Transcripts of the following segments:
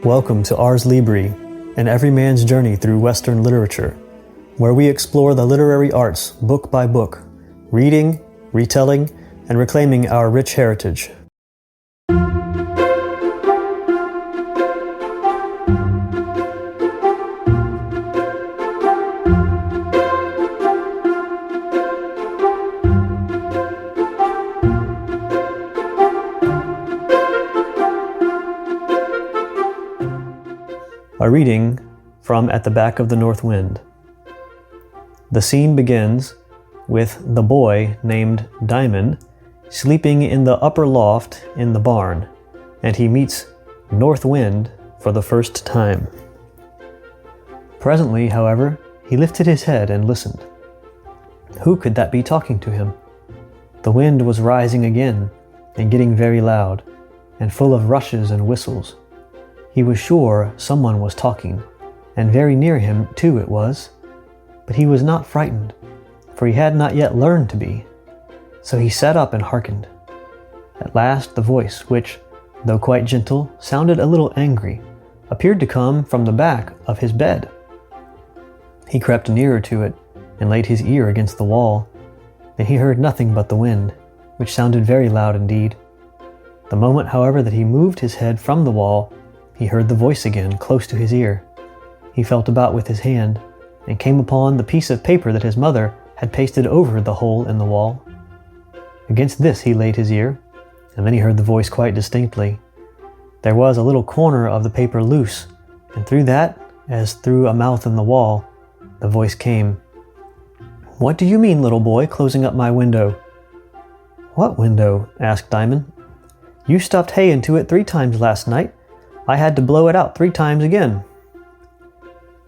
Welcome to Ars Libri, an everyman's journey through Western literature, where we explore the literary arts book by book, reading, retelling, and reclaiming our rich heritage. A reading from At the Back of the North Wind. The scene begins with the boy named Diamond sleeping in the upper loft in the barn, and he meets North Wind for the first time. Presently, however, he lifted his head and listened. Who could that be talking to him? The wind was rising again and getting very loud and full of rushes and whistles. He was sure someone was talking, and very near him too it was. But he was not frightened, for he had not yet learned to be. So he sat up and hearkened. At last the voice, which, though quite gentle, sounded a little angry, appeared to come from the back of his bed. He crept nearer to it, and laid his ear against the wall. Then he heard nothing but the wind, which sounded very loud indeed. The moment, however, that he moved his head from the wall, he heard the voice again, close to his ear. He felt about with his hand, and came upon the piece of paper that his mother had pasted over the hole in the wall. Against this he laid his ear, and then he heard the voice quite distinctly. There was a little corner of the paper loose, and through that, as through a mouth in the wall, the voice came. "What do you mean, little boy, closing up my window?" "What window?" asked Diamond. "You stuffed hay into it 3 times last night. I had to blow it out 3 times again."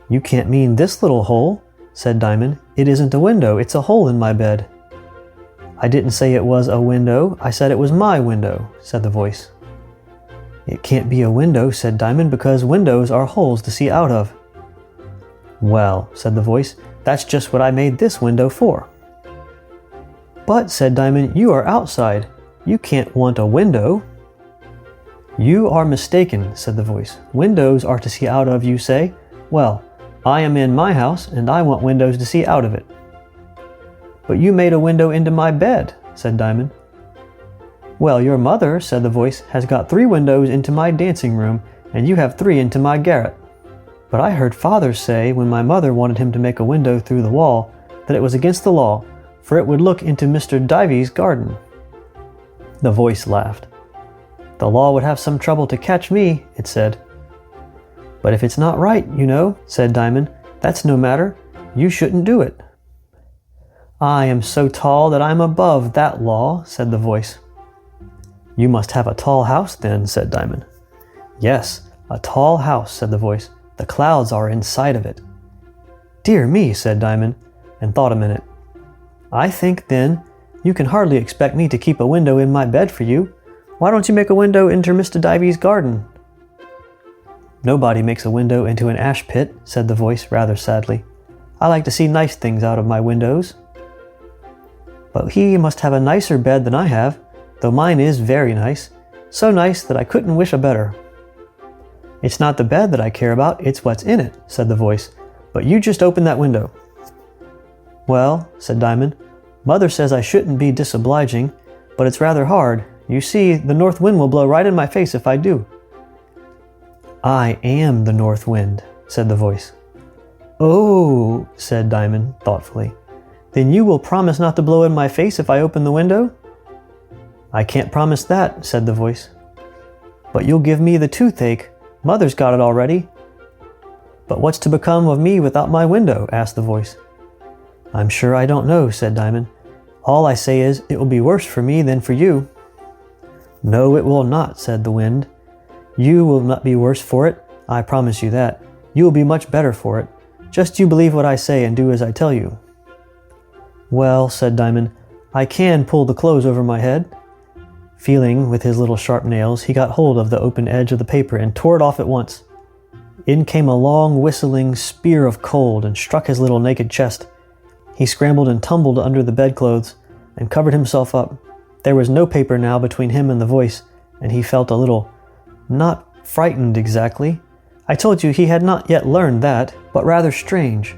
"You can't mean this little hole," said Diamond. "It isn't a window, it's a hole in my bed." "I didn't say it was a window, I said it was my window," said the voice. "It can't be a window," said Diamond, "because windows are holes to see out of." "Well," said the voice, "that's just what I made this window for." "But," said Diamond, "you are outside. You can't want a window." "You are mistaken," said the voice. "Windows are to see out of, you say? Well, I am in my house, and I want windows to see out of it." "But you made a window into my bed," said Diamond. "Well, your mother," said the voice, "has got 3 windows into my dancing room, and you have 3 into my garret. But I heard father say, when my mother wanted him to make a window through the wall, that it was against the law, for it would look into Mr. Divy's garden." The voice laughed. "The law would have some trouble to catch me," it said. "But if it's not right, you know," said Diamond, "that's no matter. You shouldn't do it." "I am so tall that I'm above that law," said the voice. "You must have a tall house then," said Diamond. "Yes, a tall house," said the voice. "The clouds are inside of it." "Dear me," said Diamond, and thought a minute. "I think, then, you can hardly expect me to keep a window in my bed for you. Why don't you make a window into Mr. Divy's garden?" "Nobody makes a window into an ash pit," said the voice rather sadly. "I like to see nice things out of my windows." "But he must have a nicer bed than I have, though mine is very nice, so nice that I couldn't wish a better." "It's not the bed that I care about, it's what's in it," said the voice. "But you just open that window." "Well," said Diamond, "Mother says I shouldn't be disobliging, but it's rather hard. You see, the north wind will blow right in my face if I do." "I am the north wind," said the voice. "Oh," said Diamond thoughtfully. "Then you will promise not to blow in my face if I open the window?" "I can't promise that," said the voice. "But you'll give me the toothache. Mother's got it already." "But what's to become of me without my window?" asked the voice. "I'm sure I don't know," said Diamond. "All I say is, it will be worse for me than for you." "No, it will not," said the wind. "You will not be worse for it, I promise you that. You will be much better for it. Just you believe what I say and do as I tell you." "Well," said Diamond, "I can pull the clothes over my head." Feeling with his little sharp nails, he got hold of the open edge of the paper and tore it off at once. In came a long whistling spear of cold and struck his little naked chest. He scrambled and tumbled under the bedclothes and covered himself up. There was no paper now between him and the voice, and he felt a little, not frightened exactly, I told you he had not yet learned that, but rather strange.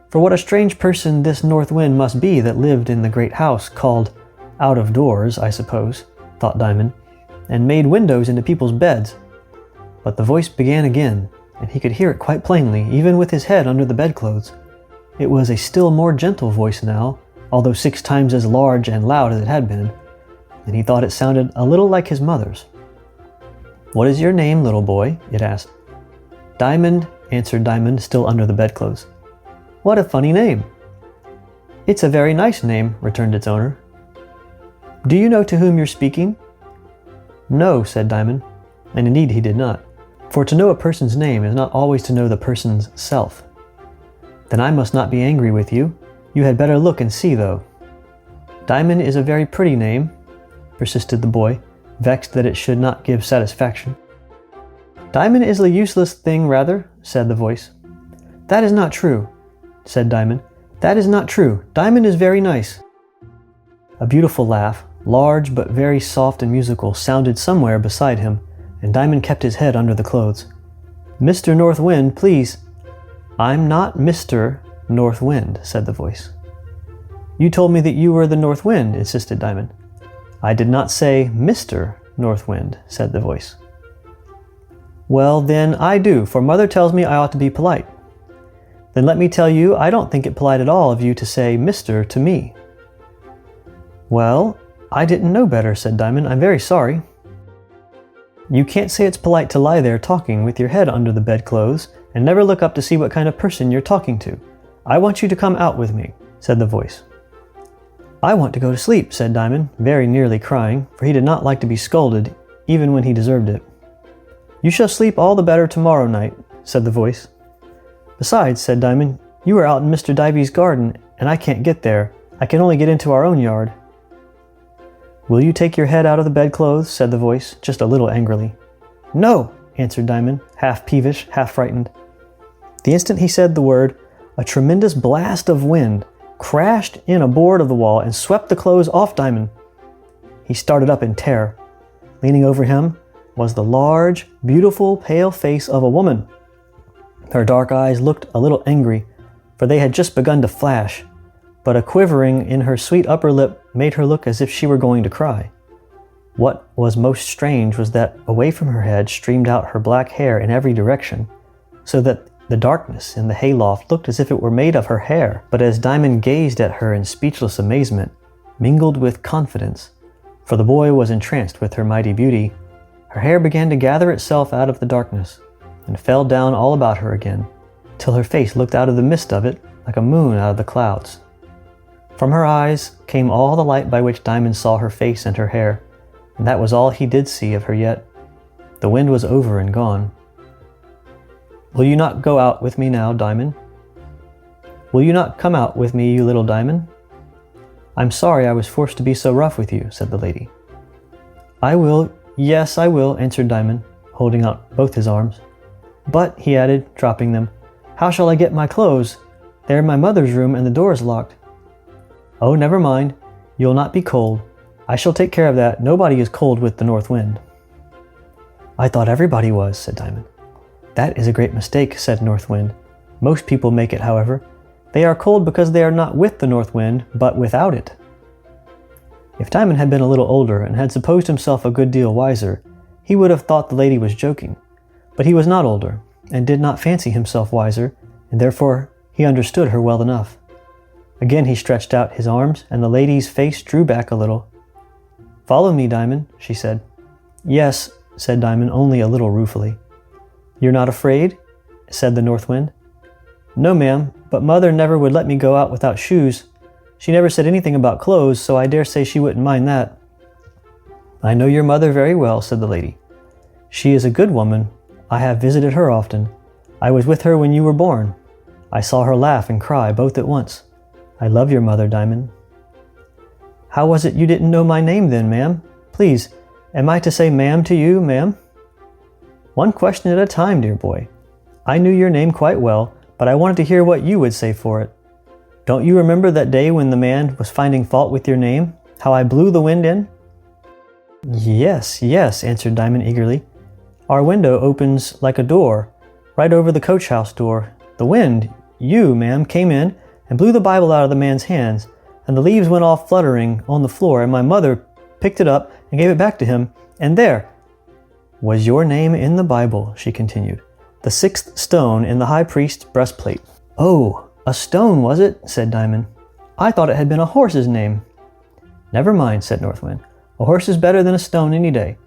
For what a strange person this North Wind must be that lived in the great house called out of doors, I suppose, thought Diamond, and made windows into people's beds. But the voice began again, and he could hear it quite plainly, even with his head under the bedclothes. It was a still more gentle voice now, although 6 times as large and loud as it had been, and he thought it sounded a little like his mother's. "What is your name, little boy?" it asked. "Diamond," answered Diamond, still under the bedclothes. "What a funny name!" "It's a very nice name," returned its owner. "Do you know to whom you're speaking?" "No," said Diamond, and indeed he did not, for to know a person's name is not always to know the person's self. "Then I must not be angry with you. You had better look and see, though." "Diamond is a very pretty name," persisted the boy, vexed that it should not give satisfaction. "Diamond is a useless thing, rather," said the voice. "That is not true," said Diamond. "That is not true. Diamond is very nice." A beautiful laugh, large but very soft and musical, sounded somewhere beside him, and Diamond kept his head under the clothes. "Mr. North Wind, please." "I'm not Mr. North Wind," said the voice. "You told me that you were the North Wind," insisted Diamond. "I did not say Mr. North Wind," said the voice. "Well, then I do, for Mother tells me I ought to be polite." "Then let me tell you, I don't think it polite at all of you to say Mr. to me." "Well, I didn't know better," said Diamond. "I'm very sorry." "You can't say it's polite to lie there talking with your head under the bedclothes and never look up to see what kind of person you're talking to. I want you to come out with me," said the voice. "I want to go to sleep," said Diamond, very nearly crying, for he did not like to be scolded, even when he deserved it. "You shall sleep all the better tomorrow night," said the voice. "Besides," said Diamond, "you are out in Mr. Divy's garden, and I can't get there. I can only get into our own yard." "Will you take your head out of the bedclothes?" said the voice, just a little angrily. "No," answered Diamond, half peevish, half frightened. The instant he said the word, a tremendous blast of wind crashed in a board of the wall and swept the clothes off Diamond. He started up in terror. Leaning over him was the large, beautiful, pale face of a woman. Her dark eyes looked a little angry, for they had just begun to flash, but a quivering in her sweet upper lip made her look as if she were going to cry. What was most strange was that away from her head streamed out her black hair in every direction, so that the darkness in the hayloft looked as if it were made of her hair. But as Diamond gazed at her in speechless amazement, mingled with confidence, for the boy was entranced with her mighty beauty, her hair began to gather itself out of the darkness, and fell down all about her again, till her face looked out of the mist of it like a moon out of the clouds. From her eyes came all the light by which Diamond saw her face and her hair, and that was all he did see of her yet. The wind was over and gone. "Will you not go out with me now, Diamond? Will you not come out with me, you little Diamond?" "I'm sorry I was forced to be so rough with you," said the lady. "I will, yes, I will," answered Diamond, holding out both his arms. "But," he added, dropping them, "how shall I get my clothes? They're in my mother's room and the door is locked." "Oh, never mind. You'll not be cold. I shall take care of that. Nobody is cold with the North Wind." "I thought everybody was," said Diamond. "That is a great mistake," said North Wind. "Most people make it, however. They are cold because they are not with the North Wind, but without it." If Diamond had been a little older and had supposed himself a good deal wiser, he would have thought the lady was joking. But he was not older, and did not fancy himself wiser, and therefore he understood her well enough. Again he stretched out his arms, and the lady's face drew back a little. "Follow me, Diamond," she said. "Yes," said Diamond, only a little ruefully. "You're not afraid?" said the North Wind. "No, ma'am, but Mother never would let me go out without shoes. She never said anything about clothes, so I dare say she wouldn't mind that." "I know your mother very well," said the lady. "She is a good woman. I have visited her often. I was with her when you were born. I saw her laugh and cry both at once. I love your mother, Diamond." "How was it you didn't know my name then, ma'am? Please, am I to say ma'am to you, ma'am?" "One question at a time, dear boy. I knew your name quite well, but I wanted to hear what you would say for it. Don't you remember that day when the man was finding fault with your name? How I blew the wind in?" "Yes, yes," answered Diamond eagerly. "Our window opens like a door, right over the coach house door. The wind, you, ma'am, came in and blew the Bible out of the man's hands, and the leaves went off fluttering on the floor, and my mother picked it up and gave it back to him, and there was your name in the Bible," she continued. "The 6th stone in the high priest's breastplate." "Oh, a stone, was it?" said Diamond. "I thought it had been a horse's name." "Never mind," said North Wind. "A horse is better than a stone any day.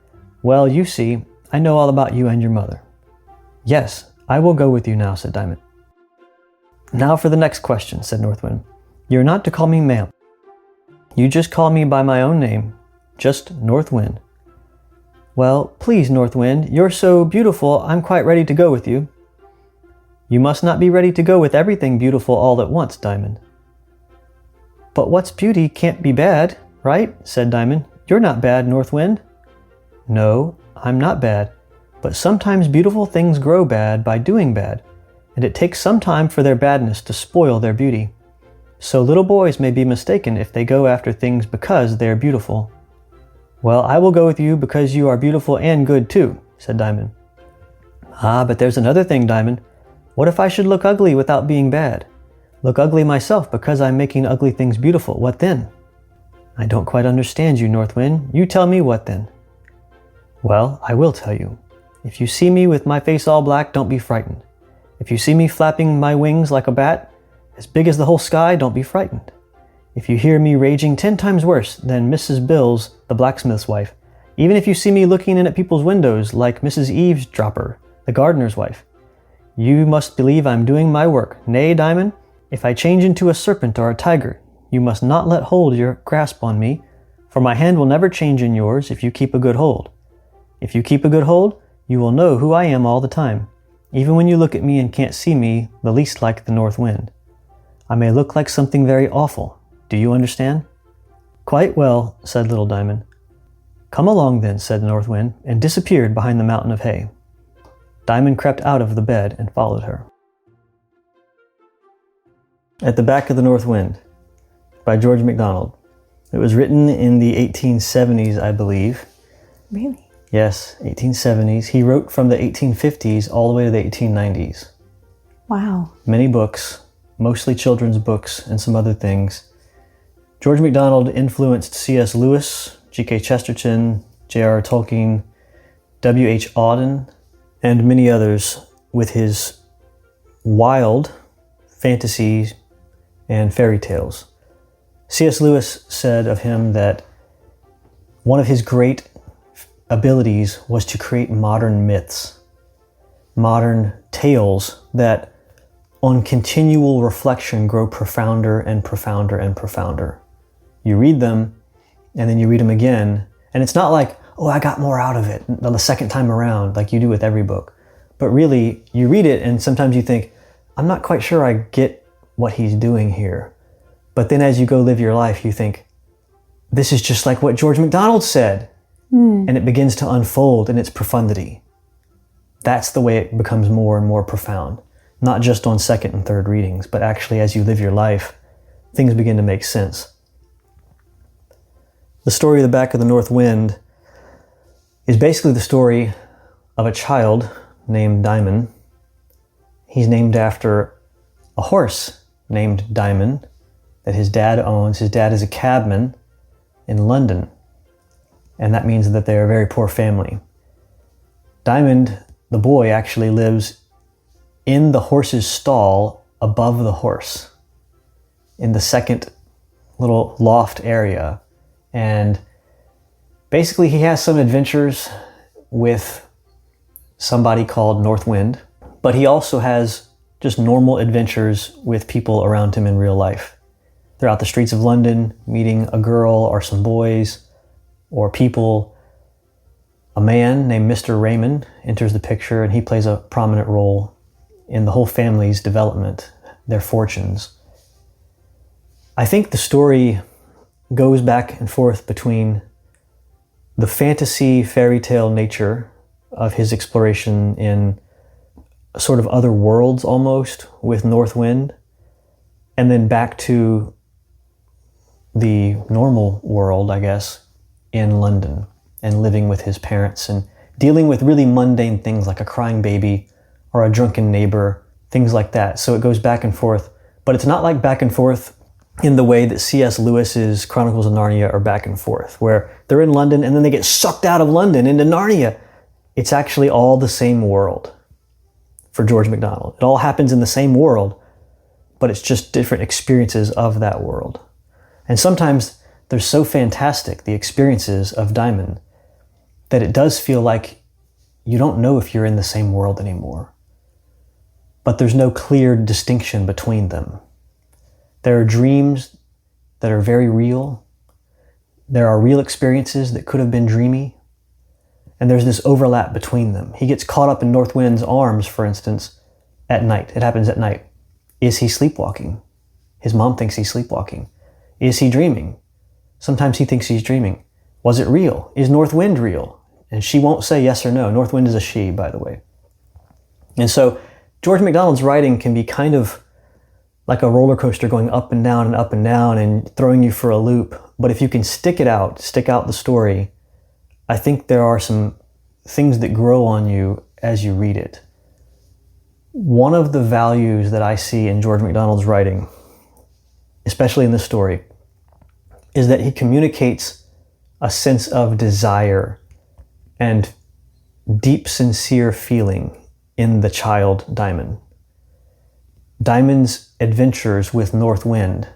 Well, you see, I know all about you and your mother." "Yes, I will go with you now," said Diamond. "Now for the next question," said North Wind. "You're not to call me ma'am. You just call me by my own name, just North Wind." "Well, please, North Wind, you're so beautiful, I'm quite ready to go with you." "You must not be ready to go with everything beautiful all at once, Diamond." "But what's beauty can't be bad, right?" said Diamond. "You're not bad, North Wind." "No, I'm not bad, but sometimes beautiful things grow bad by doing bad, and it takes some time for their badness to spoil their beauty. So little boys may be mistaken if they go after things because they are beautiful." "Well, I will go with you because you are beautiful and good too," said Diamond. "Ah, but there's another thing, Diamond. What if I should look ugly without being bad? Look ugly myself because I'm making ugly things beautiful. What then?" "I don't quite understand you, North Wind. You tell me what then." "Well, I will tell you. If you see me with my face all black, don't be frightened. If you see me flapping my wings like a bat, as big as the whole sky, don't be frightened. If you hear me raging 10 times worse than Mrs. Bills, the blacksmith's wife, even if you see me looking in at people's windows like Mrs. Eavesdropper, the gardener's wife, you must believe I'm doing my work. Nay, Diamond, if I change into a serpent or a tiger, you must not let hold your grasp on me, for my hand will never change in yours if you keep a good hold. If you keep a good hold, you will know who I am all the time, even when you look at me and can't see me the least like the North Wind. I may look like something very awful. Do you understand?" "Quite well," said Little Diamond. "Come along then," said the North Wind, and disappeared behind the mountain of hay. Diamond crept out of the bed and followed her. At the Back of the North Wind by George MacDonald. It was written in the 1870s, I believe. Really? Yes, 1870s. He wrote from the 1850s all the way to the 1890s. Wow. Many books, mostly children's books and some other things. George MacDonald influenced C.S. Lewis, G.K. Chesterton, J.R.R. Tolkien, W.H. Auden, and many others with his wild fantasies and fairy tales. C.S. Lewis said of him that one of his great abilities was to create modern myths, modern tales that on continual reflection grow profounder and profounder and profounder. You read them, and then you read them again, and it's not like, oh, I got more out of it the second time around, like you do with every book. But really, you read it, and sometimes you think, I'm not quite sure I get what he's doing here. But then as you go live your life, you think, this is just like what George MacDonald said. And it begins to unfold in its profundity. That's the way it becomes more and more profound. Not just on second and third readings, but actually as you live your life, things begin to make sense. The story of the Back of the North Wind is basically the story of a child named Diamond. He's named after a horse named Diamond that his dad owns. His dad is a cabman in London, and that means that they're a very poor family. Diamond, the boy, actually lives in the horse's stall above the horse, in the second little loft area. And basically he has some adventures with somebody called North Wind, but he also has just normal adventures with people around him in real life. They're out the streets of London, meeting a girl or some boys or people. A man named Mr. Raymond enters the picture, and he plays a prominent role in the whole family's development, their fortunes. I think the story goes back and forth between the fantasy fairy tale nature of his exploration in sort of other worlds almost with North Wind, and then back to the normal world, I guess, in London and living with his parents and dealing with really mundane things like a crying baby or a drunken neighbor, things like that. So it goes back and forth. But it's not like back and forth in the way that C.S. Lewis's Chronicles of Narnia are back and forth, where they're in London and then they get sucked out of London into Narnia. It's actually all the same world for George MacDonald. It all happens in the same world, but it's just different experiences of that world. And sometimes they're so fantastic, the experiences of Diamond, that it does feel like you don't know if you're in the same world anymore. But there's no clear distinction between them. There are dreams that are very real. There are real experiences that could have been dreamy. And there's this overlap between them. He gets caught up in North Wind's arms, for instance, at night. It happens at night. Is he sleepwalking? His mom thinks he's sleepwalking. Is he dreaming? Sometimes he thinks he's dreaming. Was it real? Is North Wind real? And she won't say yes or no. North Wind is a she, by the way. And so George MacDonald's writing can be kind of like a roller coaster going up and down and throwing you for a loop. But if you can stick out the story, I think there are some things that grow on you as you read it. One of the values that I see in George MacDonald's writing, especially in this story, is that he communicates a sense of desire and deep, sincere feeling in the child Diamond. Diamond's adventures with North Wind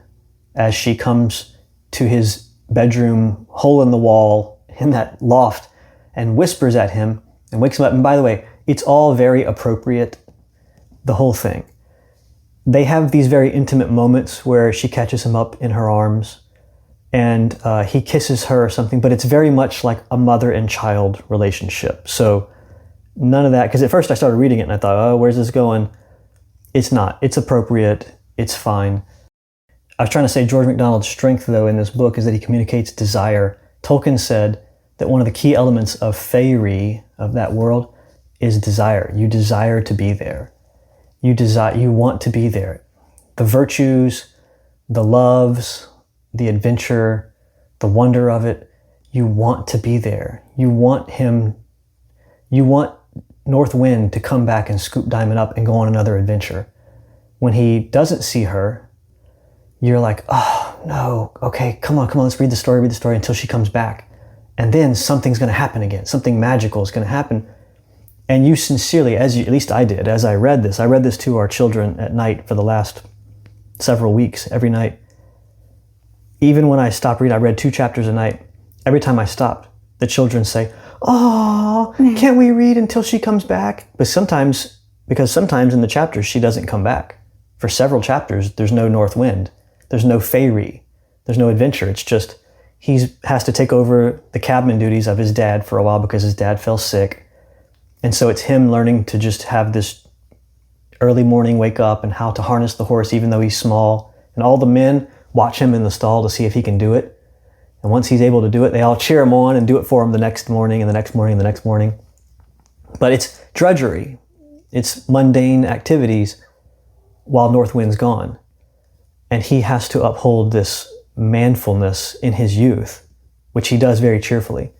as she comes to his bedroom hole in the wall in that loft and whispers at him and wakes him up. And by the way, it's all very appropriate, the whole thing. They have these very intimate moments where she catches him up in her arms and he kisses her or something, but it's very much like a mother and child relationship. So none of that, because at first I started reading it and I thought, oh, where's this going? It's not. It's appropriate. It's fine. I was trying to say George MacDonald's strength, though, in this book is that he communicates desire. Tolkien said that one of the key elements of fairy, of that world, is desire. You desire to be there. You want to be there. The virtues, the loves, the adventure, the wonder of it, you want to be there. You want North Wind to come back and scoop Diamond up and go on another adventure. When he doesn't see her, you're like, oh no, okay, come on, let's read the story until she comes back. And then something's going to happen again. Something magical is going to happen. And you sincerely, at least I did, as I read this to our children at night for the last several weeks, every night. Even when I stopped reading, I read 2 chapters a night. Every time I stopped, the children say, oh, can't we read until she comes back? Because sometimes in the chapters, she doesn't come back. For several chapters, there's no North Wind. There's no fairy. There's no adventure. It's just he has to take over the cabman duties of his dad for a while because his dad fell sick. And so it's him learning to just have this early morning wake up and how to harness the horse even though he's small. And all the men watch him in the stall to see if he can do it. And once he's able to do it, they all cheer him on and do it for him the next morning and the next morning and the next morning. But it's drudgery. It's mundane activities while North Wind's gone. And he has to uphold this manfulness in his youth, which he does very cheerfully.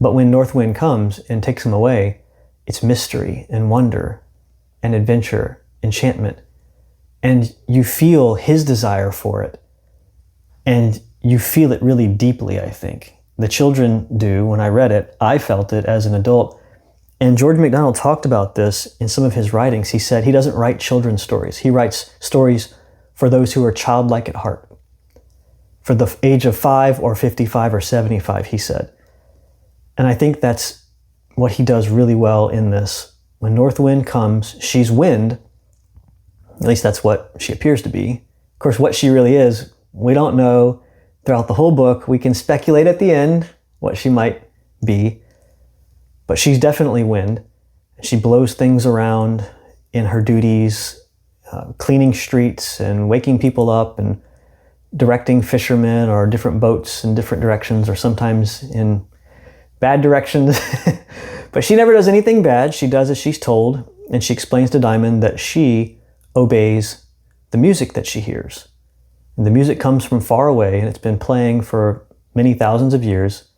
But when North Wind comes and takes him away, it's mystery and wonder and adventure, enchantment. And you feel his desire for it. And you feel it really deeply, I think. The children do. When I read it, I felt it as an adult. And George MacDonald talked about this in some of his writings. He said he doesn't write children's stories. He writes stories for those who are childlike at heart. For the age of 5 or 55 or 75, he said. And I think that's what he does really well in this. When North Wind comes, she's wind. At least that's what she appears to be. Of course, what she really is, we don't know. Throughout the whole book, we can speculate at the end what she might be. But she's definitely wind. She blows things around in her duties, cleaning streets and waking people up and directing fishermen or different boats in different directions or sometimes in bad directions. But she never does anything bad. She does as she's told. And she explains to Diamond that she obeys the music that she hears. And the music comes from far away and it's been playing for many thousands of years.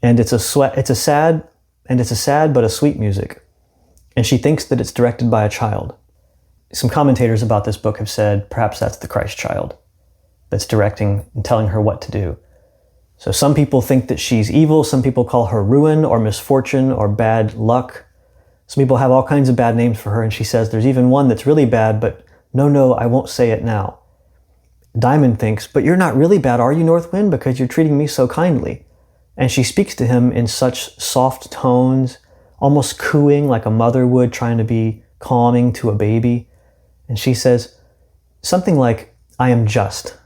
And it's a sad but a sweet music. and she thinks that it's directed by a child. Some commentators about this book have said perhaps that's the Christ child that's directing and telling her what to do. So some people think that she's evil, some people call her ruin or misfortune or bad luck. Some people have all kinds of bad names for her, and she says there's even one that's really bad, but no, I won't say it now. Diamond thinks, but you're not really bad, are you, North Wind, because you're treating me so kindly? And she speaks to him in such soft tones, almost cooing like a mother would, trying to be calming to a baby. And she says something like, I am just.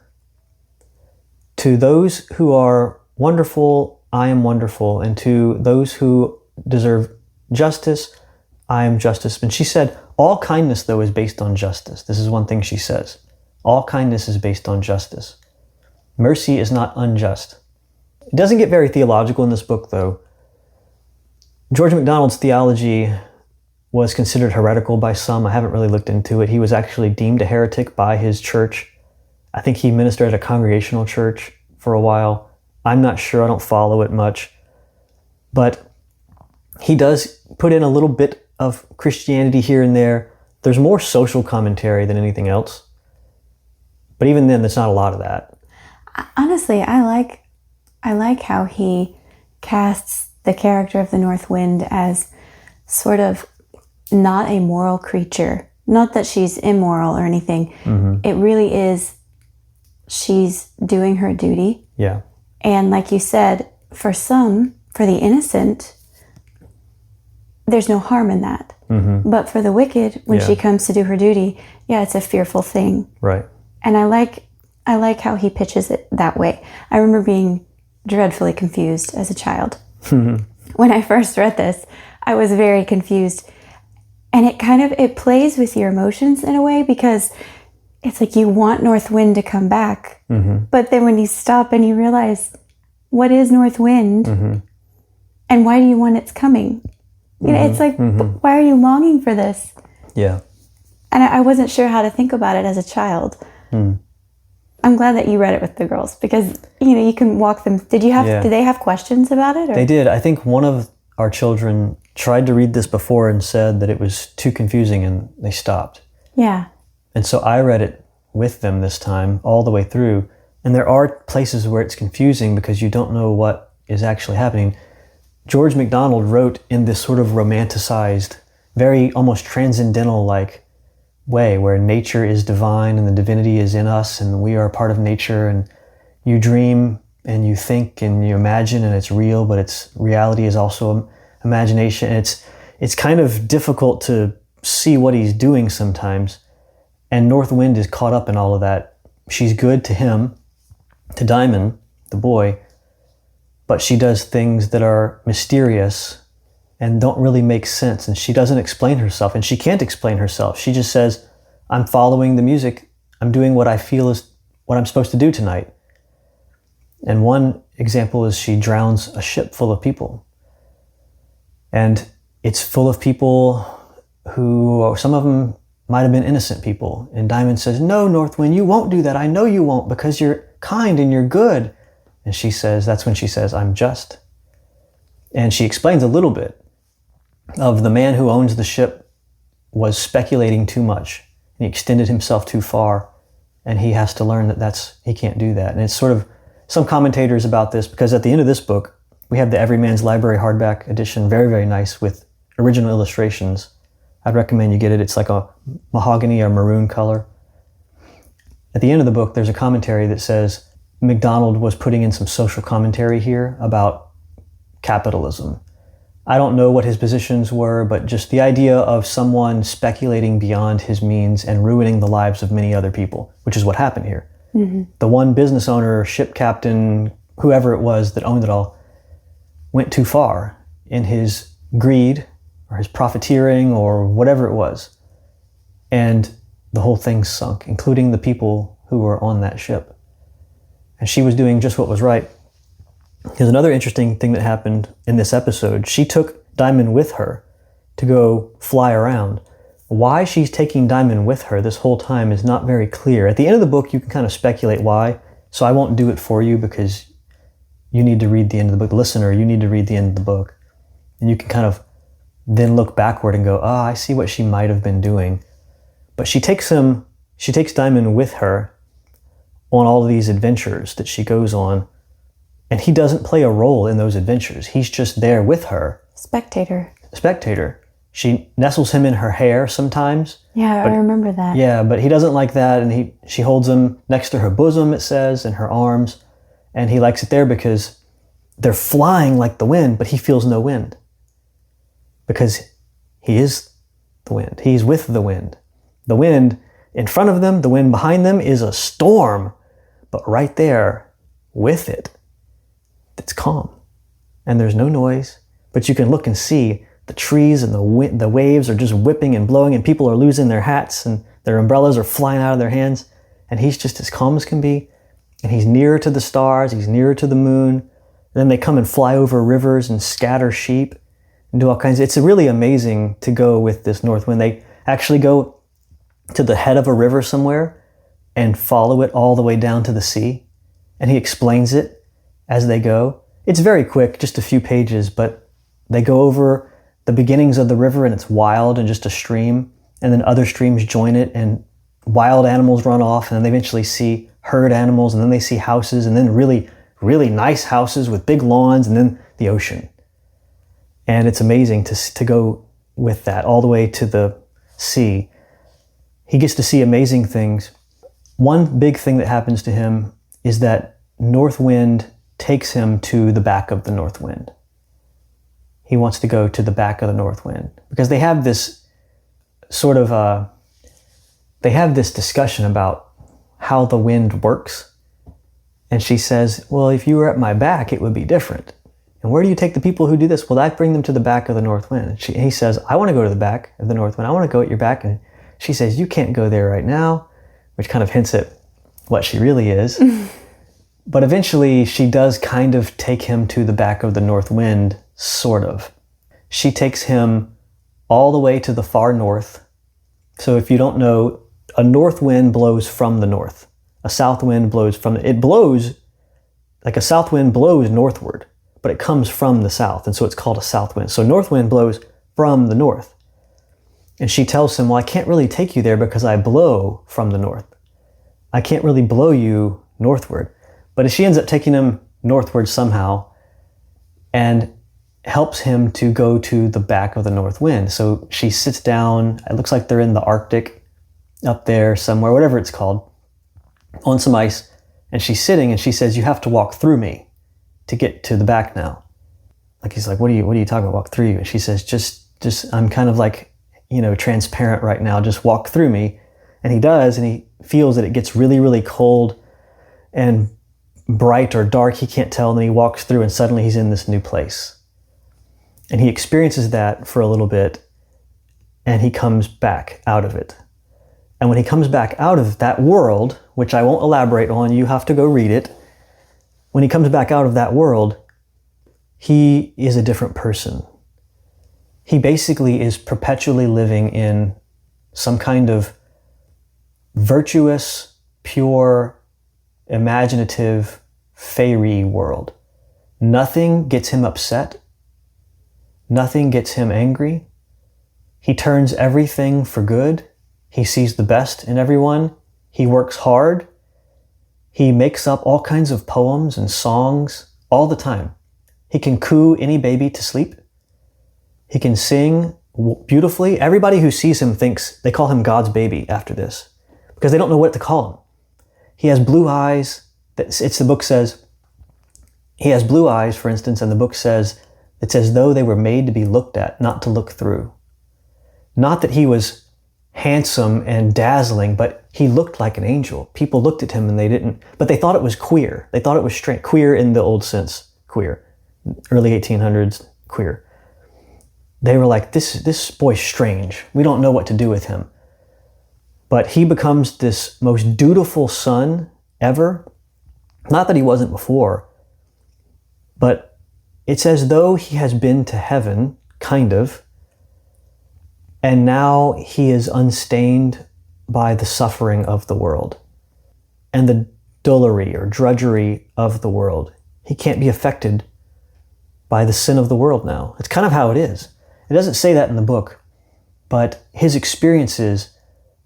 To those who are wonderful, I am wonderful. And to those who deserve justice, I am justice. And she said, all kindness, though, is based on justice. This is one thing she says. All kindness is based on justice. Mercy is not unjust. It doesn't get very theological in this book, though. George MacDonald's theology was considered heretical by some. I haven't really looked into it. He was actually deemed a heretic by his church. I think he ministered at a congregational church for a while. I'm not sure. I don't follow it much. But he does put in a little bit of Christianity here and there. There's more social commentary than anything else. But even then, there's not a lot of that. Honestly, I like how he casts the character of the North Wind as sort of not a moral creature. Not that she's immoral or anything. Mm-hmm. It really is, she's doing her duty. Yeah. And like you said, for the innocent, there's no harm in that. Mm-hmm. But for the wicked, when she comes to do her duty, it's a fearful thing. Right. And I like how he pitches it that way. I remember being dreadfully confused as a child. When I first read this, I was very confused. And it plays with your emotions in a way, because it's like you want North Wind to come back. Mm-hmm. But then when you stop and you realize, what is North Wind? Mm-hmm. And why do you want its coming? You know, it's like, why are you longing for this? Yeah. And I wasn't sure how to think about it as a child. Mm. I'm glad that you read it with the girls, because, you can walk them. Did they have questions about it? Or? They did. I think one of our children tried to read this before and said that it was too confusing, and they stopped. Yeah. And so I read it with them this time all the way through. And there are places where it's confusing because you don't know what is actually happening. George MacDonald wrote in this sort of romanticized, very almost transcendental-like way, where nature is divine and the divinity is in us and we are part of nature, and you dream and you think and you imagine and it's real, but its reality is also imagination. And it's kind of difficult to see what he's doing sometimes. And North Wind is caught up in all of that. She's good to him, to Diamond, the boy, but she does things that are mysterious and don't really make sense. And she doesn't explain herself, and she can't explain herself. She just says, I'm following the music. I'm doing what I feel is what I'm supposed to do tonight. And one example is she drowns a ship full of people. And it's full of people who, some of them might have been innocent people. And Diamond says, no, North Wind, you won't do that. I know you won't, because you're kind and you're good. And that's when she says, I'm just. And she explains a little bit of the man who owns the ship was speculating too much. And he extended himself too far. And he has to learn that he can't do that. And it's sort of some commentators about this, because at the end of this book, we have the Everyman's Library hardback edition, very, very nice, with original illustrations. I'd recommend you get it. It's like a mahogany or maroon color. At the end of the book, there's a commentary that says MacDonald was putting in some social commentary here about capitalism. I don't know what his positions were, but just the idea of someone speculating beyond his means and ruining the lives of many other people, which is what happened here. Mm-hmm. The one business owner, ship captain, whoever it was that owned it all, went too far in his greed or his profiteering or whatever it was. And the whole thing sunk, including the people who were on that ship. And she was doing just what was right. Here's another interesting thing that happened in this episode. She took Diamond with her to go fly around. Why she's taking Diamond with her this whole time is not very clear. At the end of the book, you can kind of speculate why. So I won't do it for you, because you need to read the end of the book. The listener, you need to read the end of the book. And you can kind of then look backward and go, I see what she might have been doing. But she takes Diamond with her on all of these adventures that she goes on, and he doesn't play a role in those adventures. He's just there with her. Spectator. She nestles him in her hair sometimes. Yeah, I remember that. Yeah, but he doesn't like that, and she holds him next to her bosom, it says, in her arms, and he likes it there because they're flying like the wind, but he feels no wind because he is the wind. He's with the wind. The wind in front of them, the wind behind them is a storm, but right there with it, it's calm, and there's no noise, but you can look and see the trees and the waves are just whipping and blowing, and people are losing their hats and their umbrellas are flying out of their hands, and he's just as calm as can be, and he's nearer to the stars, he's nearer to the moon, and then they come and fly over rivers and scatter sheep and do all kinds. It's really amazing to go with this north wind. They actually go to the head of a river somewhere and follow it all the way down to the sea, and he explains it as they go. It's very quick, just a few pages, but they go over the beginnings of the river, and it's wild and just a stream, and then other streams join it, and wild animals run off, and then they eventually see herd animals, and then they see houses, and then really, really nice houses with big lawns, and then the ocean. And it's amazing to go with that all the way to the sea. He gets to see amazing things. One big thing that happens to him is that North Wind takes him to the back of the North Wind. He wants to go to the back of the North Wind because they have this discussion about how the wind works. And she says, well, if you were at my back, it would be different. And where do you take the people who do this? Well, I bring them to the back of the North Wind. And he says, I want to go to the back of the North Wind. I want to go at your back. And she says, you can't go there right now, which kind of hints at what she really is. But eventually she does kind of take him to the back of the North Wind, sort of. She takes him all the way to the far north. So if you don't know, a north wind blows from the north. A south wind blows like a south wind blows northward, but it comes from the south, and so it's called a south wind. So north wind blows from the north. And she tells him, well, I can't really take you there because I blow from the north. I can't really blow you northward. But she ends up taking him northward somehow and helps him to go to the back of the North Wind. So she sits down, it looks like they're in the Arctic, up there somewhere, whatever it's called, on some ice, and she's sitting and she says, you have to walk through me to get to the back now. Like he's like, what are you talking about, walk through you? And she says, just I'm kind of like, transparent right now, just walk through me. And he does, and he feels that it gets really, really cold and bright or dark, he can't tell, and then he walks through and suddenly he's in this new place. And he experiences that for a little bit, and he comes back out of it. And when he comes back out of that world, which I won't elaborate on, you have to go read it. When he comes back out of that world, he is a different person. He basically is perpetually living in some kind of virtuous, pure, imaginative, fairy world. Nothing gets him upset. Nothing gets him angry. He turns everything for good. He sees the best in everyone. He works hard. He makes up all kinds of poems and songs all the time. He can coo any baby to sleep. He can sing beautifully. Everybody who sees him thinks they call him God's baby after this because they don't know what to call him. He has blue eyes. The book says, he has blue eyes, for instance, and the book says, it's as though they were made to be looked at, not to look through. Not that he was handsome and dazzling, but he looked like an angel. People looked at him and they didn't, but they thought it was queer. They thought it was strange. Queer in the old sense, queer. Early 1800s, queer. They were like, this boy's strange. We don't know what to do with him. But he becomes this most dutiful son ever. Not that he wasn't before, but it's as though he has been to heaven, kind of, and now he is unstained by the suffering of the world and the dullery or drudgery of the world. He can't be affected by the sin of the world now. It's kind of how it is. It doesn't say that in the book, but his experiences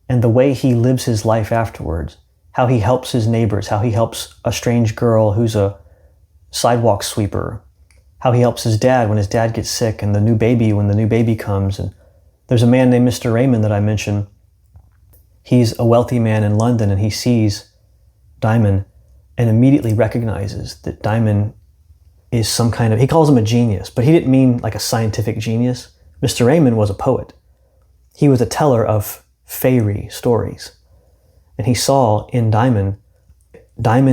and the way he lives his life afterwards, how he helps his neighbors, how he helps a strange girl who's a sidewalk sweeper, how he helps his dad when his dad gets sick, and the new baby when the new baby comes. And there's a man named Mr. Raymond that I mentioned. He's a wealthy man in London, and he sees Diamond and immediately recognizes that Diamond is some kind of, he calls him a genius, but he didn't mean like a scientific genius. Mr. Raymond was a poet. He was a teller of fairy stories. And he saw in Diamond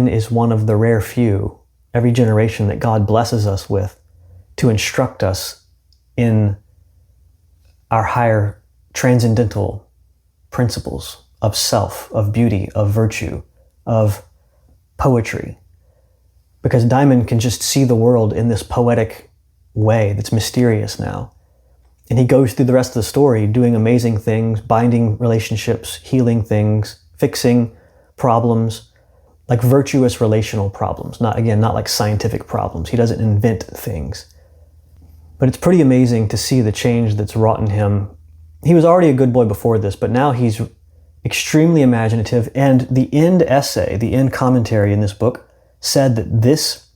is one of the rare few, every generation, that God blesses us with to instruct us in our higher transcendental principles of self, of beauty, of virtue, of poetry. Because Diamond can just see the world in this poetic way that's mysterious now. And he goes through the rest of the story doing amazing things, binding relationships, healing things, fixing problems, like virtuous relational problems. Not like scientific problems. He doesn't invent things. But it's pretty amazing to see the change that's wrought in him. He was already a good boy before this, but now he's extremely imaginative. And the end essay, the end commentary in this book said that this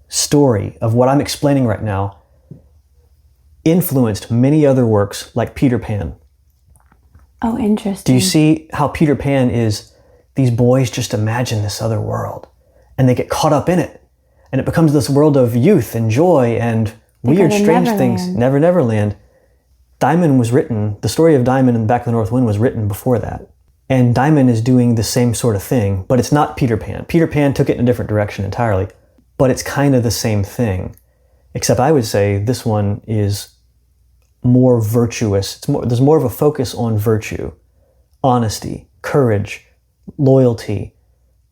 story of what I'm explaining right now influenced many other works like Peter Pan. Oh, interesting. Do you see how Peter Pan is, these boys just imagine this other world and they get caught up in it. And it becomes this world of youth and joy and weird, strange things. Never Land. Diamond was written, the story of Diamond and Back to the North Wind was written before that. And Diamond is doing the same sort of thing, but it's not Peter Pan. Peter Pan took it in a different direction entirely, but it's kind of the same thing. Except I would say this one is more virtuous. There's more of a focus on virtue, honesty, courage, loyalty,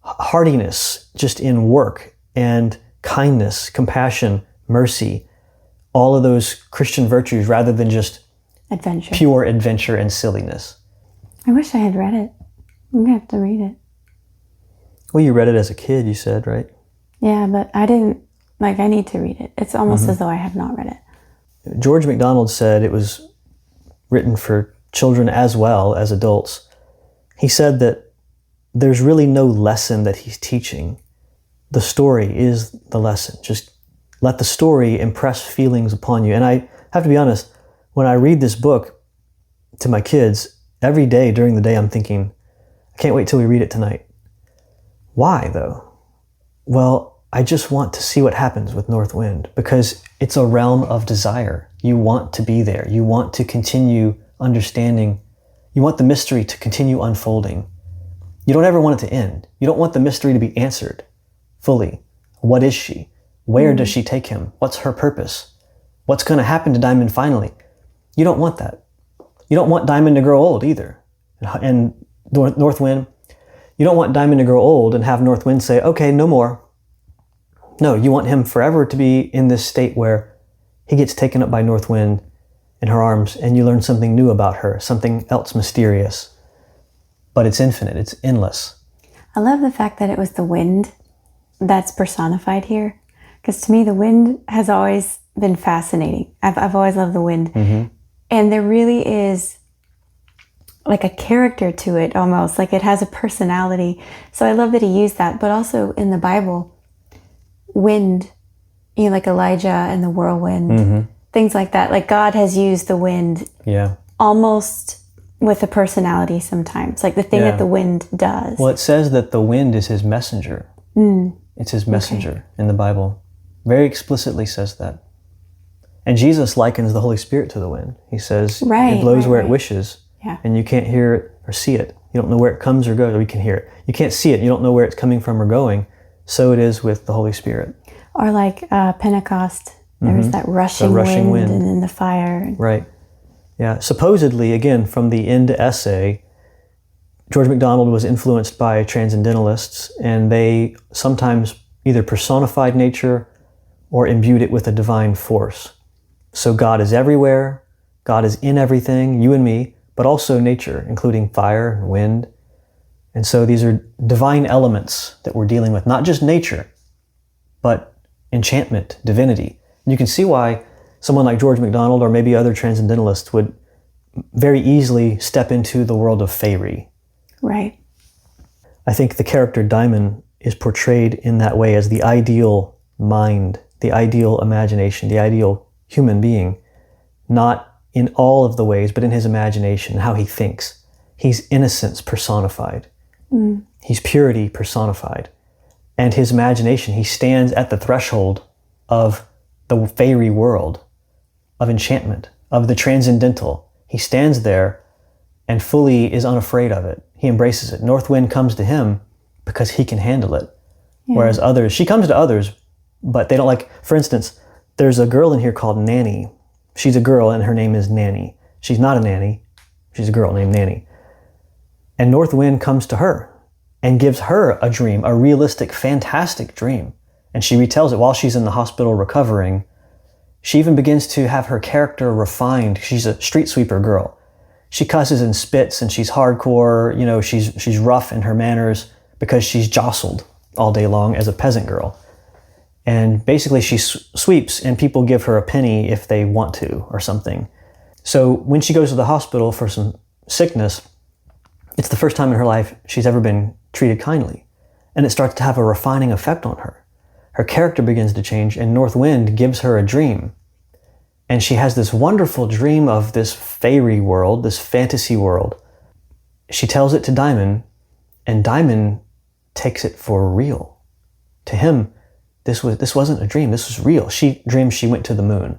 hardiness just in work, and kindness, compassion, mercy, all of those Christian virtues rather than just pure adventure and silliness. I wish I had read it. I'm going to have to read it. Well, you read it as a kid, you said, right? Yeah, but I didn't, I need to read it. It's almost as though I have not read it. George MacDonald said it was written for children as well as adults. He said that there's really no lesson that he's teaching. The story is the lesson. Just let the story impress feelings upon you. And I have to be honest, when I read this book to my kids, every day during the day I'm thinking, I can't wait till we read it tonight. Why though? Well, I just want to see what happens with North Wind because it's a realm of desire. You want to be there. You want to continue understanding. You want the mystery to continue unfolding. You don't ever want it to end. You don't want the mystery to be answered fully. What is she? Where does she take him? What's her purpose? What's going to happen to Diamond finally? You don't want that. You don't want Diamond to grow old either. And North Wind, you don't want Diamond to grow old and have North Wind say, okay, no more. No, you want him forever to be in this state where he gets taken up by North Wind in her arms and you learn something new about her, something else mysterious. But it's infinite, it's endless. I love the fact that it was the wind that's personified here. Because to me, the wind has always been fascinating. I've always loved the wind. Mm-hmm. And there really is like a character to it almost, like it has a personality. So I love that he used that. But also in the Bible, wind, like Elijah and the whirlwind, things like that. Like God has used the wind almost with a personality sometimes, like the thing that the wind does. Well, it says that the wind is his messenger. It's his messenger in the Bible. Very explicitly says that. And Jesus likens the Holy Spirit to the wind. He says it blows where it wishes, and you can't hear it or see it. You don't know where it comes or goes, or you can hear it. You can't see it. You don't know where it's coming from or going. So it is with the Holy Spirit. Or like Pentecost, there was that rushing wind and then the fire. Right. Yeah. Supposedly, again, from the end essay, George MacDonald was influenced by transcendentalists, and they sometimes either personified nature or imbued it with a divine force. So God is everywhere, God is in everything, you and me, but also nature, including fire and wind. And so these are divine elements that we're dealing with, not just nature, but enchantment, divinity. And you can see why someone like George MacDonald or maybe other transcendentalists would very easily step into the world of fairy. Right. I think the character Diamond is portrayed in that way as the ideal mind, the ideal imagination, the ideal human being, not in all of the ways, but in his imagination, how he thinks. He's innocence personified. He's purity personified. And his imagination, he stands at the threshold of the fairy world, of enchantment, of the transcendental. He stands there and fully is unafraid of it. He embraces it. North Wind comes to him because he can handle it. Yeah. Whereas others, she comes to others, but they don't like, for instance, there's a girl in here called Nanny. She's a girl and her name is Nanny. She's not a nanny. She's a girl named Nanny. And North Wind comes to her and gives her a dream, a realistic, fantastic dream. And she retells it while she's in the hospital recovering. She even begins to have her character refined. She's a street sweeper girl. She cusses and spits and she's hardcore, you know, she's rough in her manners because she's jostled all day long as a peasant girl. And basically she sweeps and people give her a penny if they want to or something. So when she goes to the hospital for some sickness, it's the first time in her life she's ever been treated kindly. And it starts to have a refining effect on her. Her character begins to change and North Wind gives her a dream. And she has this wonderful dream of this fairy world, this fantasy world. She tells it to Diamond, and Diamond takes it for real. To him, this wasn't a dream, this was real. She dreamed she went to the moon.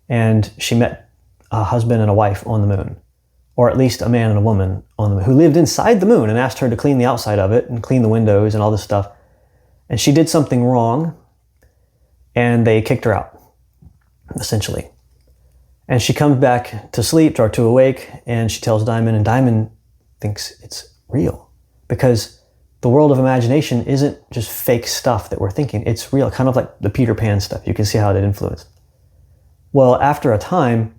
And she met a husband and a wife on the moon. Or at least a man and a woman on the moon, who lived inside the moon and asked her to clean the outside of it and clean the windows and all this stuff. And she did something wrong, and they kicked her out, essentially. And she comes back to sleep or to awake, and she tells Diamond, and Diamond thinks it's real. Because the world of imagination isn't just fake stuff that we're thinking. It's real, kind of like the Peter Pan stuff. You can see how it influenced. Well, after a time,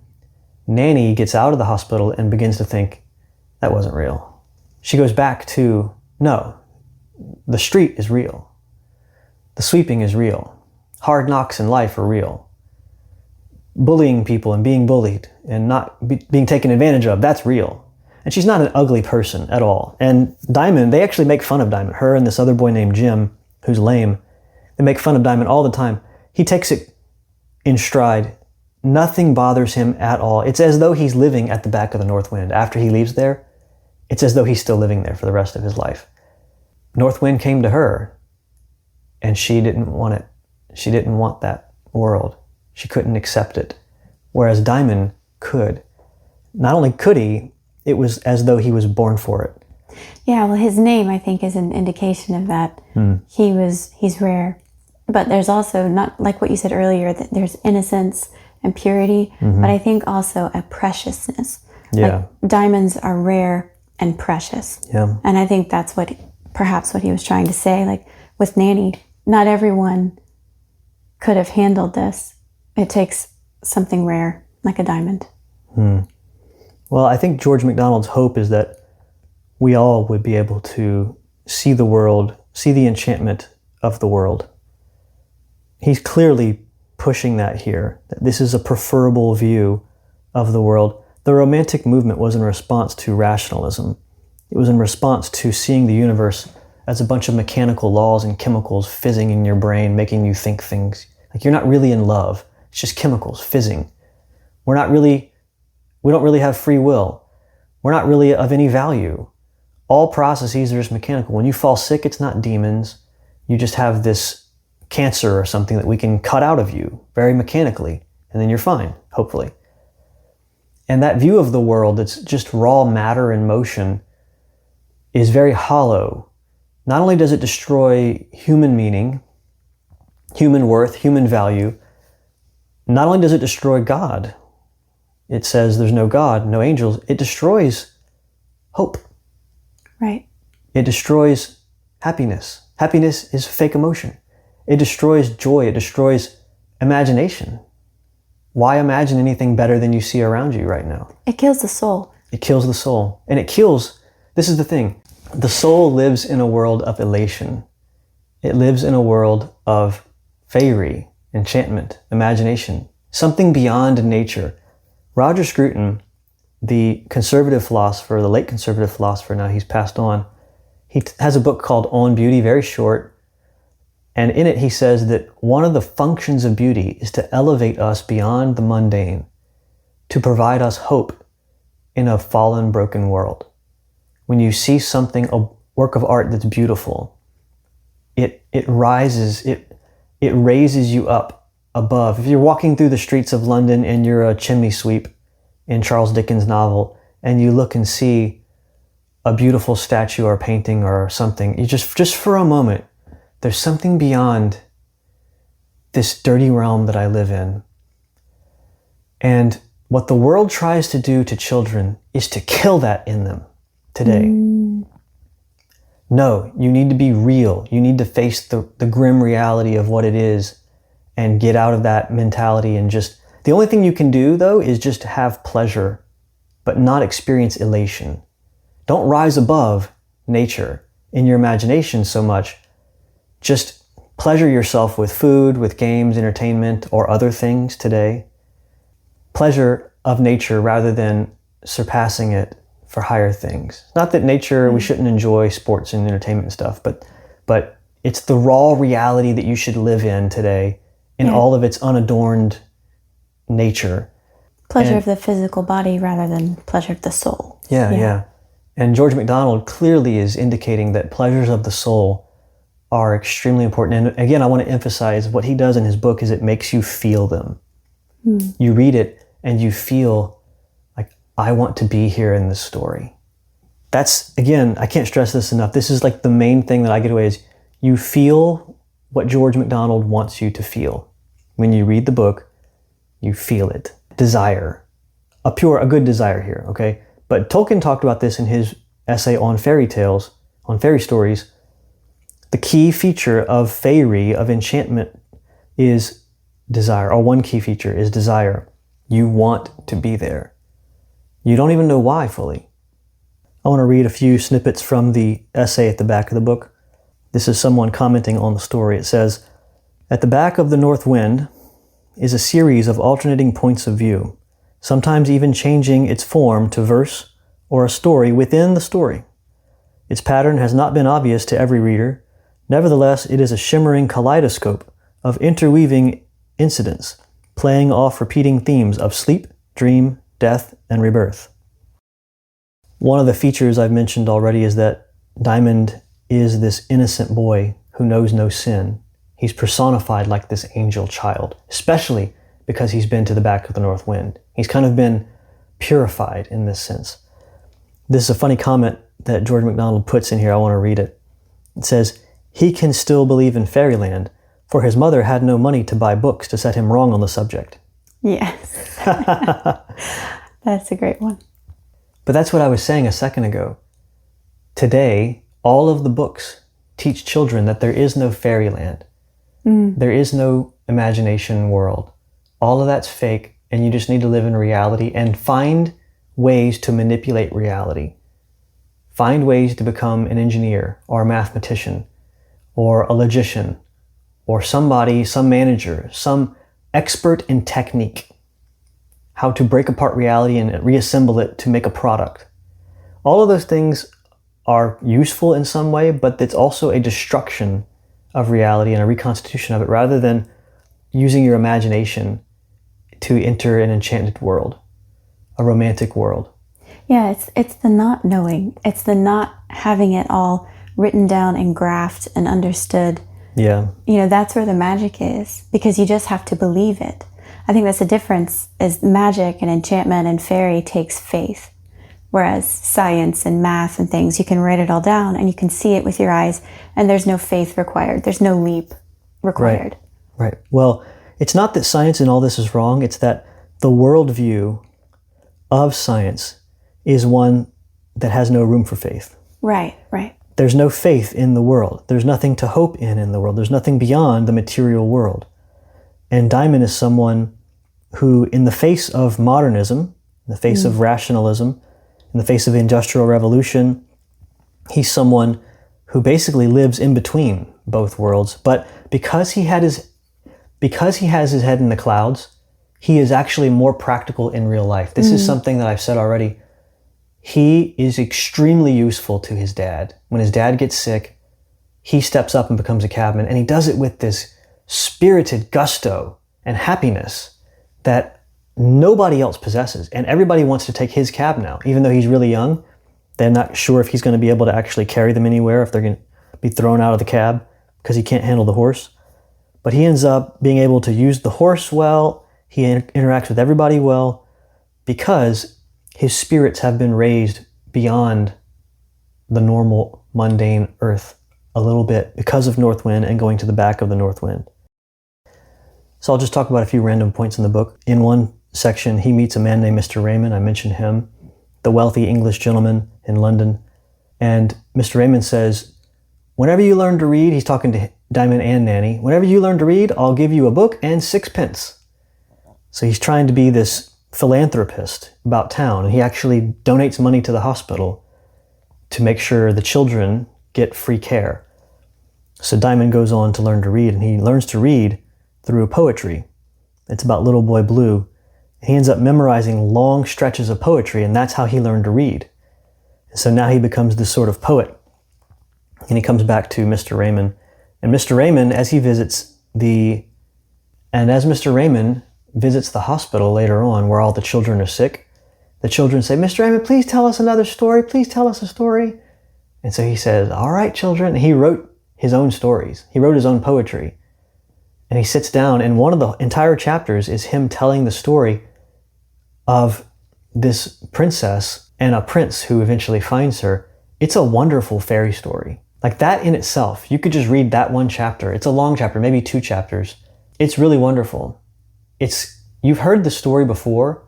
Nanny gets out of the hospital and begins to think, that wasn't real. She goes back to, no, the street is real. The sweeping is real. Hard knocks in life are real. Bullying people and being bullied and not being taken advantage of, that's real. And she's not an ugly person at all. And Diamond, they actually make fun of Diamond. Her and this other boy named Jim, who's lame, they make fun of Diamond all the time. He takes it in stride. Nothing bothers him at all. It's as though he's living at the back of the North Wind. After he leaves there, it's as though he's still living there for the rest of his life. North Wind came to her, and she didn't want it. She didn't want that world. She couldn't accept it. Whereas Diamond could. Not only could he, it was as though he was born for it. Yeah, well, his name, I think, is an indication of that. He's rare. But there's also, not like what you said earlier, that there's innocence and purity, but I think also a preciousness. Yeah. Like, diamonds are rare and precious. Yeah. And I think that's perhaps what he was trying to say. Like with Nanny, not everyone could have handled this. It takes something rare, like a diamond. Well, I think George MacDonald's hope is that we all would be able to see the world, see the enchantment of the world. He's clearly pushing that here, that this is a preferable view of the world. The Romantic movement was in response to rationalism. It was in response to seeing the universe as a bunch of mechanical laws and chemicals fizzing in your brain, making you think things. Like, you're not really in love. It's just chemicals fizzing. We don't really have free will. We're not really of any value. All processes are just mechanical. When you fall sick, it's not demons. You just have this cancer or something that we can cut out of you very mechanically, and then you're fine, hopefully. And that view of the world that's just raw matter in motion is very hollow. Not only does it destroy human meaning, human worth, human value, not only does it destroy God, it says there's no God, no angels, it destroys hope. Right. It destroys happiness. Happiness is fake emotion. It destroys joy. It destroys imagination. Why imagine anything better than you see around you right now? It kills the soul. It kills the soul. And this is the thing, the soul lives in a world of elation. It lives in a world of fairy, enchantment, imagination, something beyond nature. Roger Scruton, the conservative philosopher, the late conservative philosopher, now he's passed on, he has a book called On Beauty, very short, and in it he says that one of the functions of beauty is to elevate us beyond the mundane, to provide us hope in a fallen, broken world. When you see something, a work of art that's beautiful, it raises you up above. If you're walking through the streets of London and you're a chimney sweep in Charles Dickens' novel, and you look and see a beautiful statue or painting or something, you just for a moment, there's something beyond this dirty realm that I live in. And what the world tries to do to children is to kill that in them today. No, you need to be real. You need to face the grim reality of what it is and get out of that mentality. And just, the only thing you can do though is just have pleasure, but not experience elation. Don't rise above nature in your imagination so much. Just pleasure yourself with food, with games, entertainment, or other things today. Pleasure of nature rather than surpassing it for higher things. Not that nature, we shouldn't enjoy sports and entertainment and stuff, but it's the raw reality that you should live in today in all of its unadorned nature. Pleasure of the physical body rather than pleasure of the soul. Yeah. And George MacDonald clearly is indicating that pleasures of the soul are extremely important. And again, I want to emphasize what he does in his book is it makes you feel them. You read it and you feel like, I want to be here in this story. That's, again, I can't stress this enough. This is like the main thing that I get away is you feel what George MacDonald wants you to feel. When you read the book, you feel it. Desire. A good desire here, okay? But Tolkien talked about this in his essay on fairy tales, on fairy stories. The key feature of fairy, of enchantment, is desire, or one key feature is desire. You want to be there. You don't even know why fully. I want to read a few snippets from the essay at the back of the book. This is someone commenting on the story. It says, "At the back of the North Wind is a series of alternating points of view, sometimes even changing its form to verse or a story within the story. Its pattern has not been obvious to every reader. Nevertheless, it is a shimmering kaleidoscope of interweaving incidents, playing off repeating themes of sleep, dream, death, and rebirth." One of the features I've mentioned already is that Diamond is this innocent boy who knows no sin. He's personified like this angel child, especially because he's been to the back of the North Wind. He's kind of been purified in this sense. This is a funny comment that George MacDonald puts in here. I want to read it. It says, "He can still believe in fairyland, for his mother had no money to buy books to set him wrong on the subject." Yes. That's a great one. But that's what I was saying a second ago. Today, all of the books teach children that there is no fairyland. There is no imagination world. All of that's fake, and you just need to live in reality and find ways to manipulate reality. Find ways to become an engineer or a mathematician or a logician or somebody, some manager, some expert in technique, how to break apart reality and reassemble it to make a product. All of those things are useful in some way, but it's also a destruction of reality and a reconstitution of it rather than using your imagination to enter an enchanted world, a romantic world. Yeah, it's the not knowing. It's the not having it all written down and graphed and understood. Yeah. You know, that's where the magic is, because you just have to believe it. I think that's the difference, is magic and enchantment and fairy takes faith. Whereas science and math and things, you can write it all down and you can see it with your eyes and there's no faith required. There's no leap required. Right. Well, it's not that science and all this is wrong. It's that the worldview of science is one that has no room for faith. Right. There's no faith in the world. There's nothing to hope in the world. There's nothing beyond the material world. And Diamond is someone who, in the face of modernism, in the face of rationalism, in the face of the Industrial Revolution, he's someone who basically lives in between both worlds. But because he has his head in the clouds, he is actually more practical in real life. This is something that I've said already. He is extremely useful to his dad. When his dad gets sick, he steps up and becomes a cabman, and he does it with this spirited gusto and happiness that nobody else possesses. And everybody wants to take his cab now, even though he's really young. They're not sure if he's going to be able to actually carry them anywhere, if they're going to be thrown out of the cab because he can't handle the horse. But he ends up being able to use the horse well. He interacts with everybody well because his spirits have been raised beyond the normal mundane earth a little bit because of North Wind and going to the back of the North Wind. So I'll just talk about a few random points in the book. In one section, he meets a man named Mr. Raymond. I mentioned him, the wealthy English gentleman in London. And Mr. Raymond says, whenever you learn to read, he's talking to Diamond and Nanny, whenever you learn to read, I'll give you a book and 6 pence. So he's trying to be this philanthropist about town, and he actually donates money to the hospital to make sure the children get free care. So Diamond goes on to learn to read, and he learns to read through poetry. It's about Little Boy Blue. He ends up memorizing long stretches of poetry, and that's how he learned to read. And so now he becomes this sort of poet. And he comes back to Mr. Raymond. And Mr. Raymond, as Mr. Raymond visits the hospital later on where all the children are sick, the children say, Mr. Raymond, please tell us another story. Please tell us a story. And so he says, all right, children. And he wrote his own stories. He wrote his own poetry. And he sits down, and one of the entire chapters is him telling the story of this princess and a prince who eventually finds her. It's a wonderful fairy story. Like that in itself, you could just read that one chapter. It's a long chapter, maybe 2 chapters. It's really wonderful. You've heard the story before,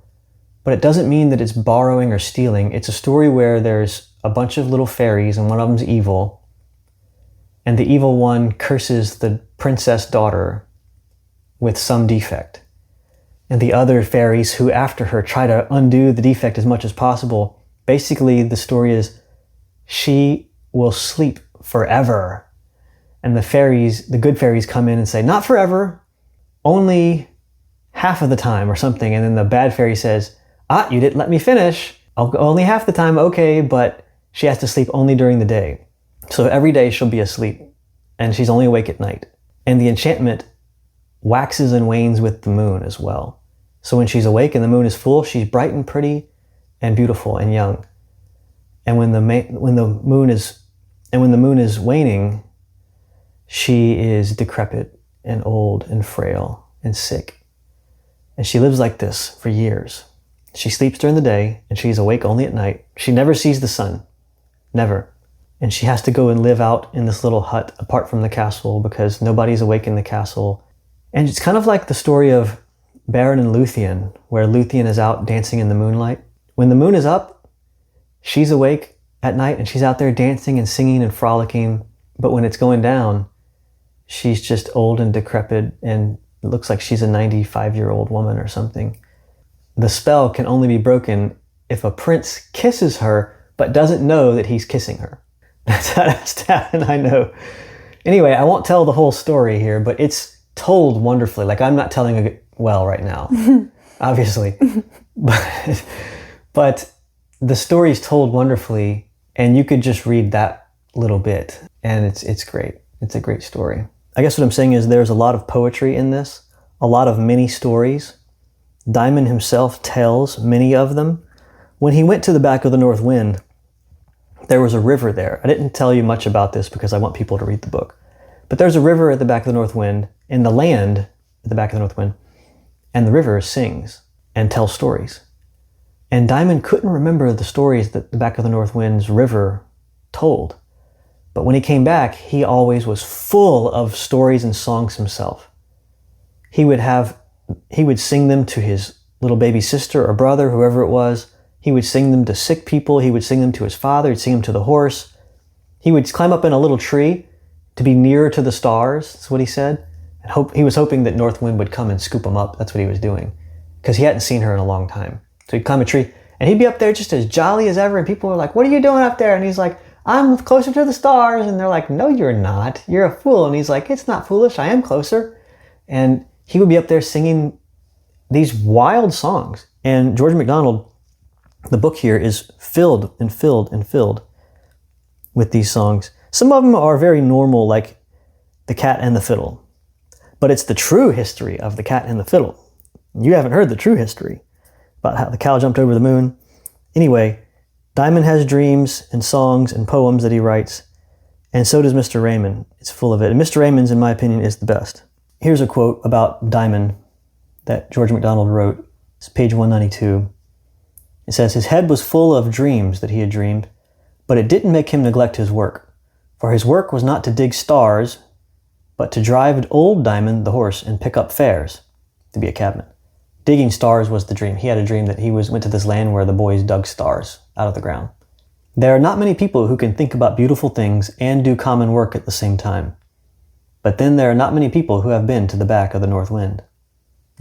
but it doesn't mean that it's borrowing or stealing. It's a story where there's a bunch of little fairies and one of them's evil, and the evil one curses the princess daughter with some defect. And the other fairies who after her try to undo the defect as much as possible. Basically, the story is she will sleep forever. And the good fairies come in and say, not forever, only half of the time or something. And then the bad fairy says, you didn't let me finish. Only half the time, okay, but she has to sleep only during the day. So every day she'll be asleep, and she's only awake at night. And the enchantment waxes and wanes with the moon as well. So when she's awake and the moon is full, she's bright and pretty and beautiful and young. And when the moon is waning, she is decrepit and old and frail and sick. And she lives like this for years. She sleeps during the day and she's awake only at night. She never sees the sun. Never. And she has to go and live out in this little hut apart from the castle because nobody's awake in the castle. And it's kind of like the story of Baron and Luthien, where Luthien is out dancing in the moonlight. When the moon is up, she's awake at night and she's out there dancing and singing and frolicking. But when it's going down, she's just old and decrepit, and it looks like she's a 95-year-old woman or something. The spell can only be broken if a prince kisses her but doesn't know that he's kissing her. That's how it has to happen, I know. Anyway, I won't tell the whole story here, but it's told wonderfully. Like, I'm not telling it well right now, obviously. But the story's told wonderfully, and you could just read that little bit, and it's great. It's a great story. I guess what I'm saying is there's a lot of poetry in this, a lot of mini stories. Diamond himself tells many of them. When he went to the back of the North Wind, there was a river there. I didn't tell you much about this because I want people to read the book. But there's a river at the back of the North Wind, in the land at the back of the North Wind, and the river sings and tells stories. And Diamond couldn't remember the stories that the back of the North Wind's river told. But when he came back, he always was full of stories and songs himself. He would sing them to his little baby sister or brother, whoever it was. He would sing them to sick people. He would sing them to his father. He'd sing them to the horse. He would climb up in a little tree to be nearer to the stars. That's what he said. And he was hoping that North Wind would come and scoop him up. That's what he was doing, because he hadn't seen her in a long time. So he'd climb a tree, and he'd be up there just as jolly as ever. And people were like, "What are you doing up there?" And he's like, "I'm closer to the stars." And they're like, "No, you're not. You're a fool." And he's like, "It's not foolish. I am closer." And he would be up there singing these wild songs. And George MacDonald, the book here, is filled and filled and filled with these songs. Some of them are very normal, like The Cat and the Fiddle. But it's the true history of The Cat and the Fiddle. You haven't heard the true history about how the cow jumped over the moon. Anyway, Diamond has dreams and songs and poems that he writes, and so does Mr. Raymond. It's full of it. And Mr. Raymond's, in my opinion, is the best. Here's a quote about Diamond that George MacDonald wrote. It's page 192. It says, "His head was full of dreams that he had dreamed, but it didn't make him neglect his work. For his work was not to dig stars, but to drive old Diamond the horse and pick up fares, to be a cabman." Digging stars was the dream. He had a dream that he went to this land where the boys dug stars out of the ground. There are not many people who can think about beautiful things and do common work at the same time. But then there are not many people who have been to the back of the north wind.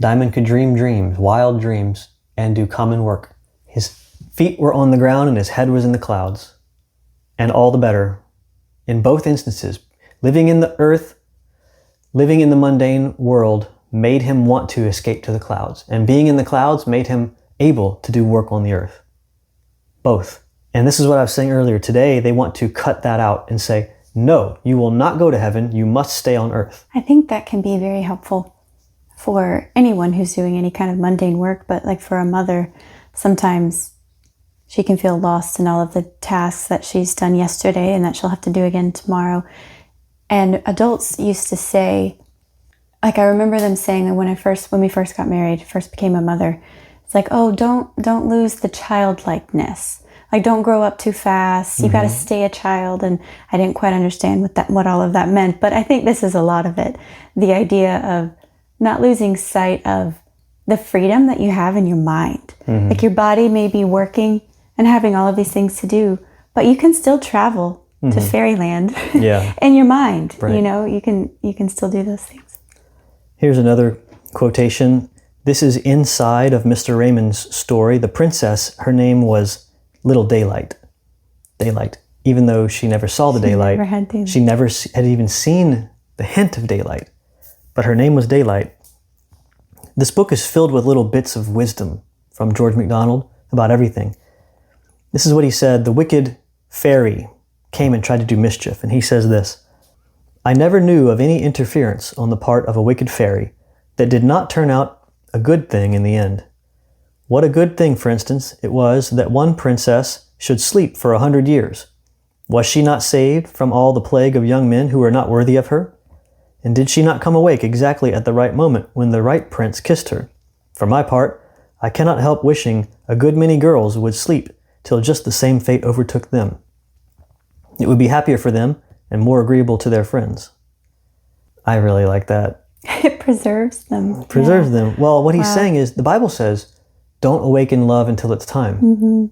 Diamond could dream dreams, wild dreams, and do common work. His feet were on the ground and his head was in the clouds. And all the better. In both instances, living in the earth, living in the mundane world, made him want to escape to the clouds. And being in the clouds made him able to do work on the earth. Both. And this is what I was saying earlier. Today, they want to cut that out and say, no, you will not go to heaven. You must stay on earth. I think that can be very helpful for anyone who's doing any kind of mundane work. But like for a mother, sometimes she can feel lost in all of the tasks that she's done yesterday and that she'll have to do again tomorrow. And adults used to say, like I remember them saying that when we first got married, first became a mother, it's like, oh, don't lose the childlikeness. Like, don't grow up too fast. You got to stay a child. And I didn't quite understand what all of that meant. But I think this is a lot of it. The idea of not losing sight of the freedom that you have in your mind. Like your body may be working and having all of these things to do, but you can still travel to fairyland in your mind. Right. You know, you can still do those things. Here's another quotation. This is inside of Mr. Raymond's story. The princess, her name was Little Daylight. Daylight. Even though she never saw the daylight. Never had daylight. She never had even seen the hint of daylight. But her name was Daylight. This book is filled with little bits of wisdom from George MacDonald about everything. This is what he said. The wicked fairy came and tried to do mischief. And he says this, "I never knew of any interference on the part of a wicked fairy that did not turn out a good thing in the end. What a good thing, for instance, it was that one princess should sleep for 100 years. Was she not saved from all the plague of young men who were not worthy of her? And did she not come awake exactly at the right moment when the right prince kissed her? For my part, I cannot help wishing a good many girls would sleep till just the same fate overtook them. It would be happier for them and more agreeable to their friends." I really like that. It preserves them. Preserves them. Well, what he's saying is, the Bible says, don't awaken love until it's time.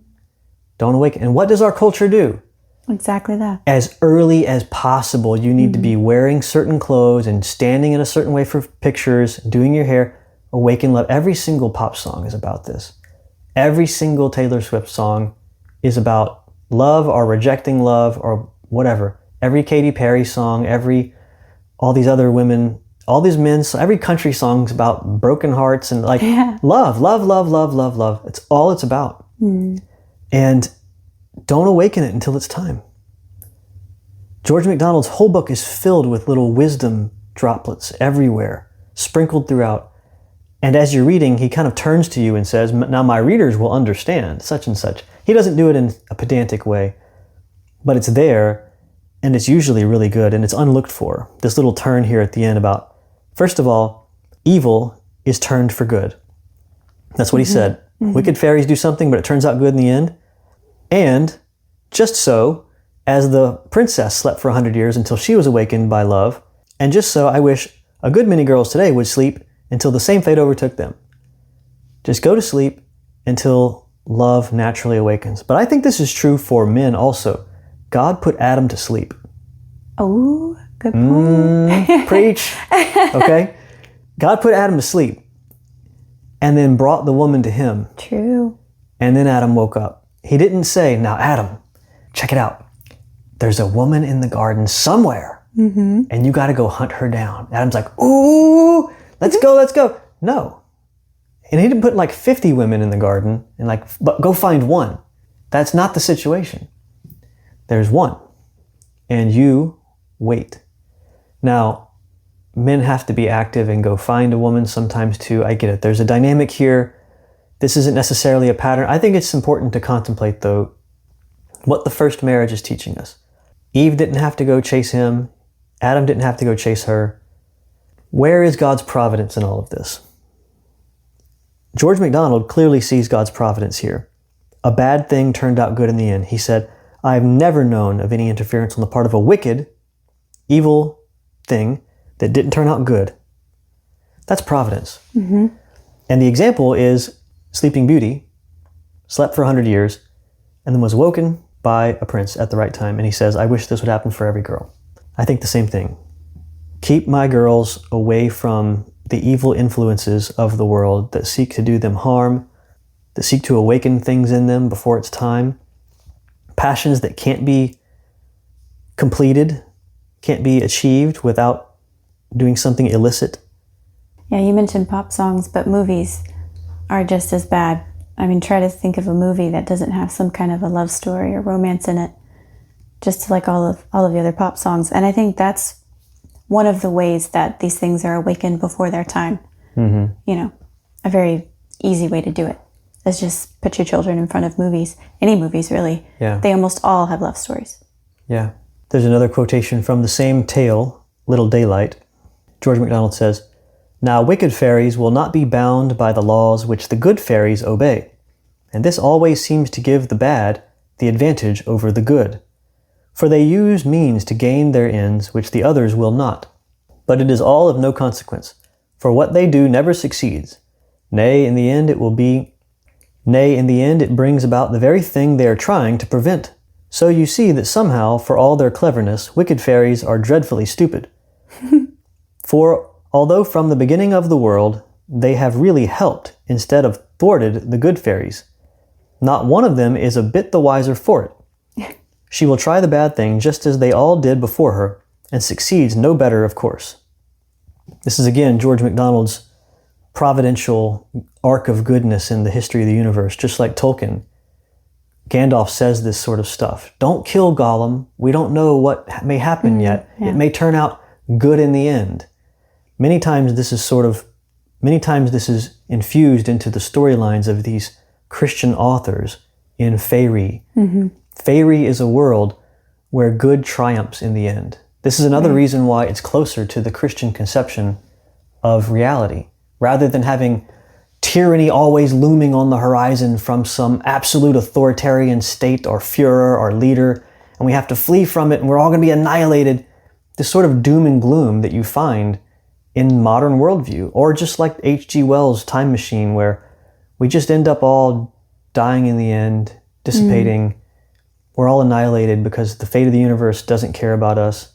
Don't awaken. And what does our culture do? Exactly that. As early as possible, you need to be wearing certain clothes and standing in a certain way for pictures, doing your hair. Awaken love. Every single pop song is about this. Every single Taylor Swift song is about love or rejecting love or whatever. Every Katy Perry song, all these other women, all these men, every country song's about broken hearts and love. It's all it's about. And don't awaken it until it's time. George MacDonald's whole book is filled with little wisdom droplets everywhere, sprinkled throughout. And as you're reading, he kind of turns to you and says, now my readers will understand such and such. He doesn't do it in a pedantic way, but it's there, and it's usually really good, and it's unlooked for. This little turn here at the end about, first of all, evil is turned for good. That's what he said. Wicked fairies do something, but it turns out good in the end. And just so, as the princess slept for 100 years until she was awakened by love, and just so I wish a good many girls today would sleep until the same fate overtook them. Just go to sleep until love naturally awakens. But I think this is true for men also. God put Adam to sleep. Oh, good point. Preach. Okay? God put Adam to sleep and then brought the woman to him. True. And then Adam woke up. He didn't say, now Adam, check it out. There's a woman in the garden somewhere and you got to go hunt her down. Adam's like, ooh, let's go. No. And he didn't put like 50 women in the garden and like, but go find one. That's not the situation. There's one. And you wait. Now, men have to be active and go find a woman sometimes too. I get it. There's a dynamic here. This isn't necessarily a pattern. I think it's important to contemplate, though, what the first marriage is teaching us. Eve didn't have to go chase him. Adam didn't have to go chase her. Where is God's providence in all of this? George MacDonald clearly sees God's providence here. A bad thing turned out good in the end. He said, I've never known of any interference on the part of a wicked, evil thing that didn't turn out good. That's providence. Mm-hmm. And the example is Sleeping Beauty slept for 100 years and then was woken by a prince at the right time. And he says, I wish this would happen for every girl. I think the same thing. Keep my girls away from the evil influences of the world that seek to do them harm, that seek to awaken things in them before it's time, passions that can't be completed, can't be achieved without doing something illicit. Yeah, you mentioned pop songs, but movies are just as bad. I mean, try to think of a movie that doesn't have some kind of a love story or romance in it, just like all of the other pop songs. And I think that's one of the ways that these things are awakened before their time. Mm-hmm. You know, a very easy way to do it is just put your children in front of movies. Any movies, really. Yeah. They almost all have love stories. Yeah. There's another quotation from the same tale, Little Daylight. George MacDonald says, Now wicked fairies will not be bound by the laws which the good fairies obey, and this always seems to give the bad the advantage over the good. For they use means to gain their ends which the others will not. But it is all of no consequence, for what they do never succeeds. Nay, in the end it brings about the very thing they are trying to prevent. So you see that somehow, for all their cleverness, wicked fairies are dreadfully stupid. For although from the beginning of the world they have really helped instead of thwarted the good fairies, not one of them is a bit the wiser for it. She will try the bad thing just as they all did before her, and succeeds no better, of course. This is again George MacDonald's providential arc of goodness in the history of the universe, just like Tolkien. Gandalf says this sort of stuff. Don't kill Gollum. We don't know what may happen yet. Yeah. It may turn out good in the end. Many times this is infused into the storylines of these Christian authors in Fairy. Mm-hmm. Fairy is a world where good triumphs in the end. This is another reason why it's closer to the Christian conception of reality. Rather than having tyranny always looming on the horizon from some absolute authoritarian state or Führer or leader, and we have to flee from it and we're all going to be annihilated, this sort of doom and gloom that you find in modern worldview, or just like H.G. Wells' Time Machine, where we just end up all dying in the end, dissipating. We're all annihilated because the fate of the universe doesn't care about us.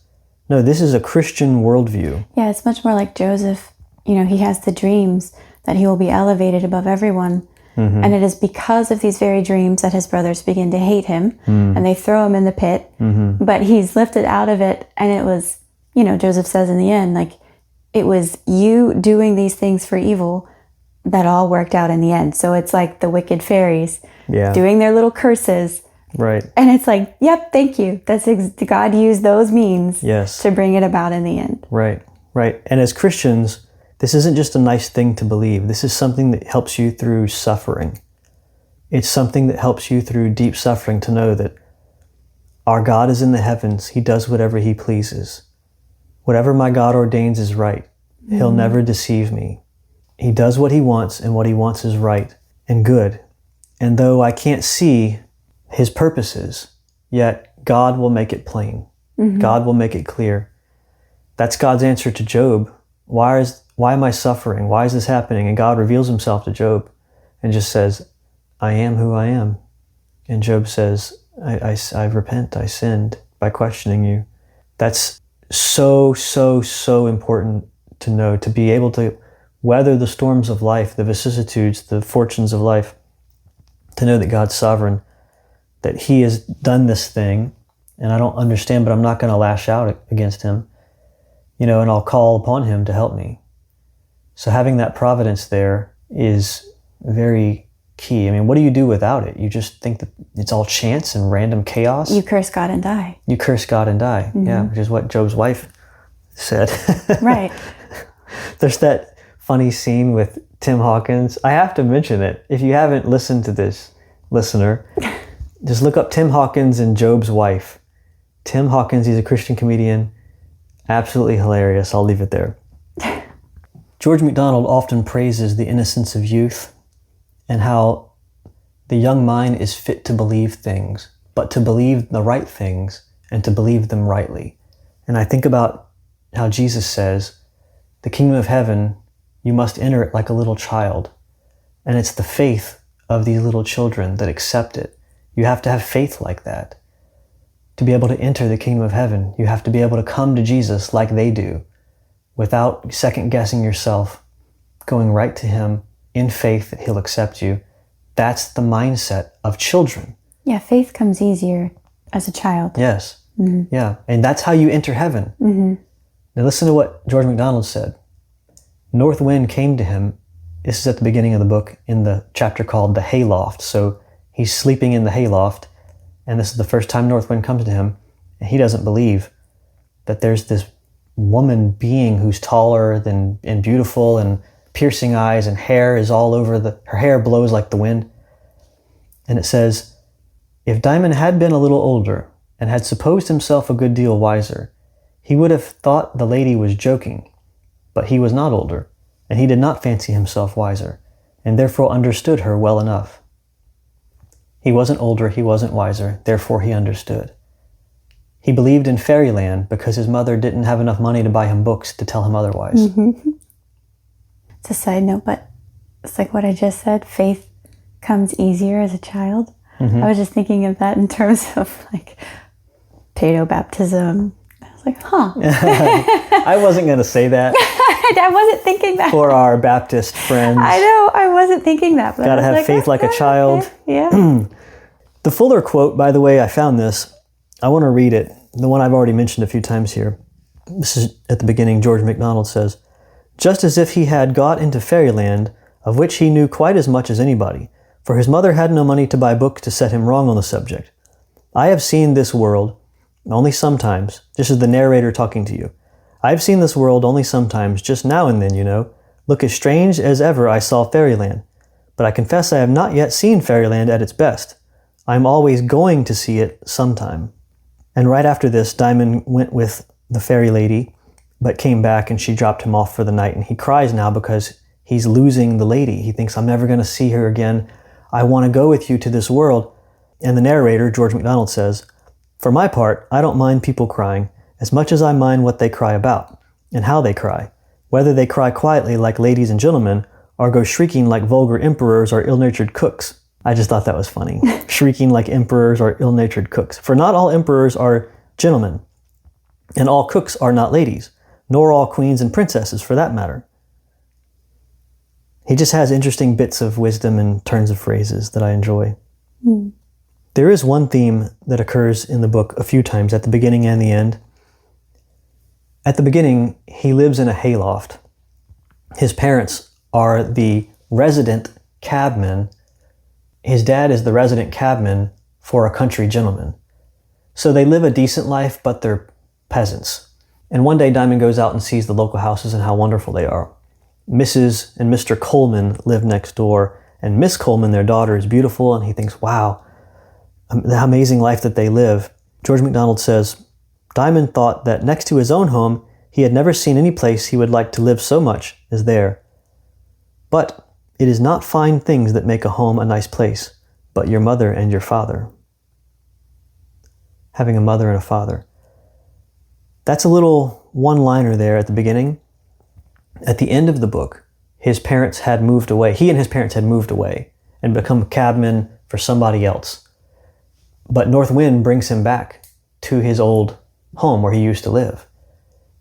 No, this is a Christian worldview. Yeah, it's much more like Joseph. You know, he has the dreams that he will be elevated above everyone. Mm-hmm. And it is because of these very dreams that his brothers begin to hate him and they throw him in the pit. Mm-hmm. But he's lifted out of it. And it was, you know, Joseph says in the end, like, it was you doing these things for evil that all worked out in the end. So it's like the wicked fairies doing their little curses. Right. And it's like, yep, thank you. God used those means to bring it about in the end. Right, right. And as Christians, this isn't just a nice thing to believe. This is something that helps you through suffering. It's something that helps you through deep suffering to know that our God is in the heavens. He does whatever he pleases. Whatever my God ordains is right. He'll never deceive me. He does what he wants, and what he wants is right and good. And though I can't see his purposes, yet God will make it plain. Mm-hmm. God will make it clear. That's God's answer to Job. Why am I suffering? Why is this happening? And God reveals himself to Job and just says, I am who I am. And Job says, I repent, I sinned by questioning you. That's so important to know, to be able to weather the storms of life, the vicissitudes, the fortunes of life, to know that God's sovereign, that he has done this thing, and I don't understand, but I'm not going to lash out against him, you know, and I'll call upon him to help me. So having that providence there is very key. I mean, what do you do without it? You just think that it's all chance and random chaos. You curse God and die. You curse God and die. Yeah, which is what Job's wife said. Right. There's that funny scene with Tim Hawkins. I have to mention it. If you haven't listened to this, listener, just look up Tim Hawkins and Job's wife. Tim Hawkins, he's a Christian comedian. Absolutely hilarious. I'll leave it there. George MacDonald often praises the innocence of youth and how the young mind is fit to believe things, but to believe the right things and to believe them rightly. And I think about how Jesus says, the kingdom of heaven, you must enter it like a little child. And it's the faith of these little children that accept it. You have to have faith like that. To be able to enter the kingdom of heaven, you have to be able to come to Jesus like they do, without second guessing yourself, going right to him in faith that he'll accept you. That's the mindset of children. Yeah, faith comes easier as a child. Yes. Mm-hmm. Yeah. And that's how you enter heaven. Mm-hmm. Now listen to what George MacDonald said. North wind came to him. This is at the beginning of the book in the chapter called The Hayloft. So he's sleeping in the hayloft, and this is the first time north wind comes to him, and he doesn't believe that there's this woman being who's taller than and beautiful and piercing eyes, and hair is all over her hair blows like the wind. And it says, if Diamond had been a little older and had supposed himself a good deal wiser, he would have thought the lady was joking, but he was not older, and he did not fancy himself wiser, and therefore understood her well enough. He wasn't older, he wasn't wiser, therefore he understood. He believed in fairyland because his mother didn't have enough money to buy him books to tell him otherwise. Mm-hmm. It's a side note, but it's like what I just said, faith comes easier as a child. Mm-hmm. I was just thinking of that in terms of like pedo baptism. I was like, huh. I wasn't going to say that. I wasn't thinking that. For our Baptist friends. I know, I wasn't thinking that. But gotta have faith like a child. Okay. Yeah. The Fuller quote, by the way, I found this. I want to read it. The one I've already mentioned a few times here. This is at the beginning. George MacDonald says, just as if he had got into fairyland, of which he knew quite as much as anybody, for his mother had no money to buy books to set him wrong on the subject. I have seen this world only sometimes, just as the narrator talking to you. I've seen this world only sometimes, just now and then, you know, look as strange as ever I saw fairyland. But I confess I have not yet seen fairyland at its best. I am always going to see it sometime. And right after this, Diamond went with the fairy lady, but came back and she dropped him off for the night. And he cries now because he's losing the lady. He thinks, I'm never going to see her again. I want to go with you to this world. And the narrator, George MacDonald, says, for my part, I don't mind people crying as much as I mind what they cry about and how they cry, whether they cry quietly like ladies and gentlemen or go shrieking like vulgar emperors or ill-natured cooks. I just thought that was funny. Shrieking like emperors or ill-natured cooks. For not all emperors are gentlemen, and all cooks are not ladies, nor all queens and princesses for that matter. He just has interesting bits of wisdom and turns of phrases that I enjoy. Mm. There is one theme that occurs in the book a few times at the beginning and the end. At the beginning, he lives in a hayloft. His parents are the resident cabmen. His dad is the resident cabman for a country gentleman. So they live a decent life, but they're peasants. And one day Diamond goes out and sees the local houses and how wonderful they are. Mrs. and Mr. Coleman live next door, and Miss Coleman, their daughter, is beautiful, and he thinks, wow, the amazing life that they live. George MacDonald says, Diamond thought that next to his own home, he had never seen any place he would like to live so much as there. But it is not fine things that make a home a nice place, but your mother and your father. Having a mother and a father. That's a little one-liner there at the beginning. At the end of the book, his parents had moved away. He and his parents had moved away and become cabmen for somebody else. But North Wind brings him back to his old home where he used to live.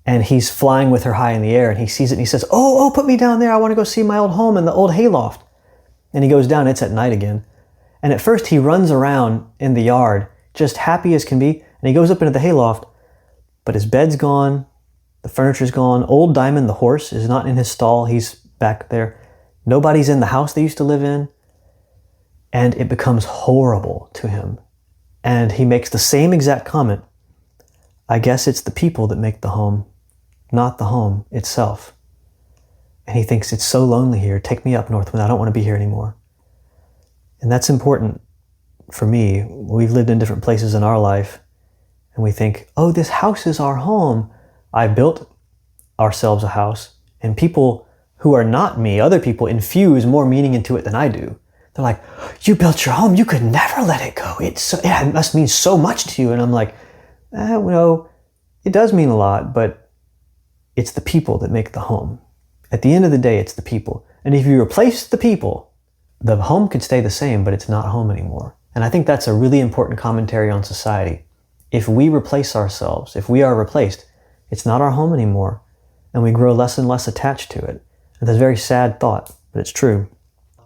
And he's flying with her high in the air, and he sees it and he says, oh, put me down there. I want to go see my old home in the old hayloft. And he goes down. It's at night again. And at first he runs around in the yard, just happy as can be. And he goes up into the hayloft, but his bed's gone. The furniture's gone. Old Diamond, the horse, is not in his stall. He's back there. Nobody's in the house they used to live in. And it becomes horrible to him. And he makes the same exact comment. I guess it's the people that make the home, not the home itself. And he thinks, it's so lonely here. Take me up, Northwind. I don't want to be here anymore. And that's important for me. We've lived in different places in our life. And we think, oh, this house is our home. I built ourselves a house. And people who are not me, other people, infuse more meaning into it than I do. They're like, you built your home. You could never let it go. It must mean so much to you. And I'm like, well, it does mean a lot, but it's the people that make the home. At the end of the day, it's the people. And if you replace the people, the home could stay the same, but it's not home anymore. And I think that's a really important commentary on society. If we replace ourselves, if we are replaced, it's not our home anymore. And we grow less and less attached to it. And that's a very sad thought, but it's true.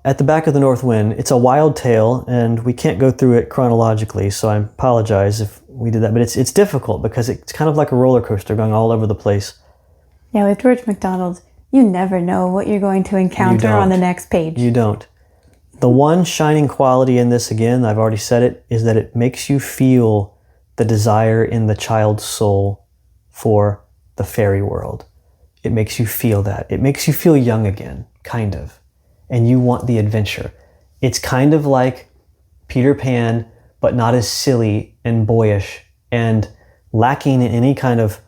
At the Back of the North Wind, it's a wild tale, and we can't go through it chronologically, so I apologize if we did that. But it's difficult because it's kind of like a roller coaster going all over the place. Yeah, with George MacDonald, you never know what you're going to encounter on the next page. You don't. The one shining quality in this, again, I've already said it, is that it makes you feel the desire in the child's soul for the fairy world. It makes you feel that. It makes you feel young again, kind of. And you want the adventure. It's kind of like Peter Pan, but not as silly and boyish and lacking in any kind of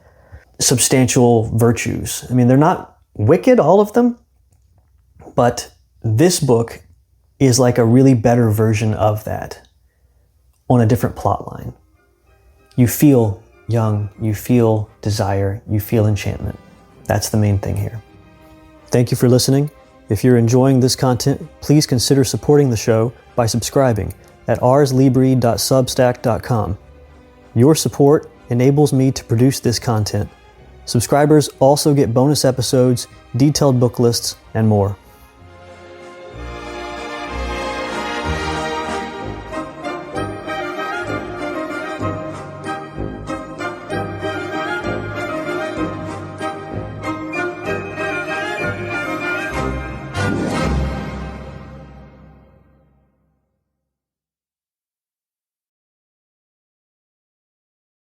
substantial virtues. I mean, they're not wicked, all of them, but this book is like a really better version of that on a different plot line. You feel young, you feel desire, you feel enchantment. That's the main thing here. Thank you for listening. If you're enjoying this content, please consider supporting the show by subscribing at arslibri.substack.com. Your support enables me to produce this content. Subscribers also get bonus episodes, detailed book lists, and more.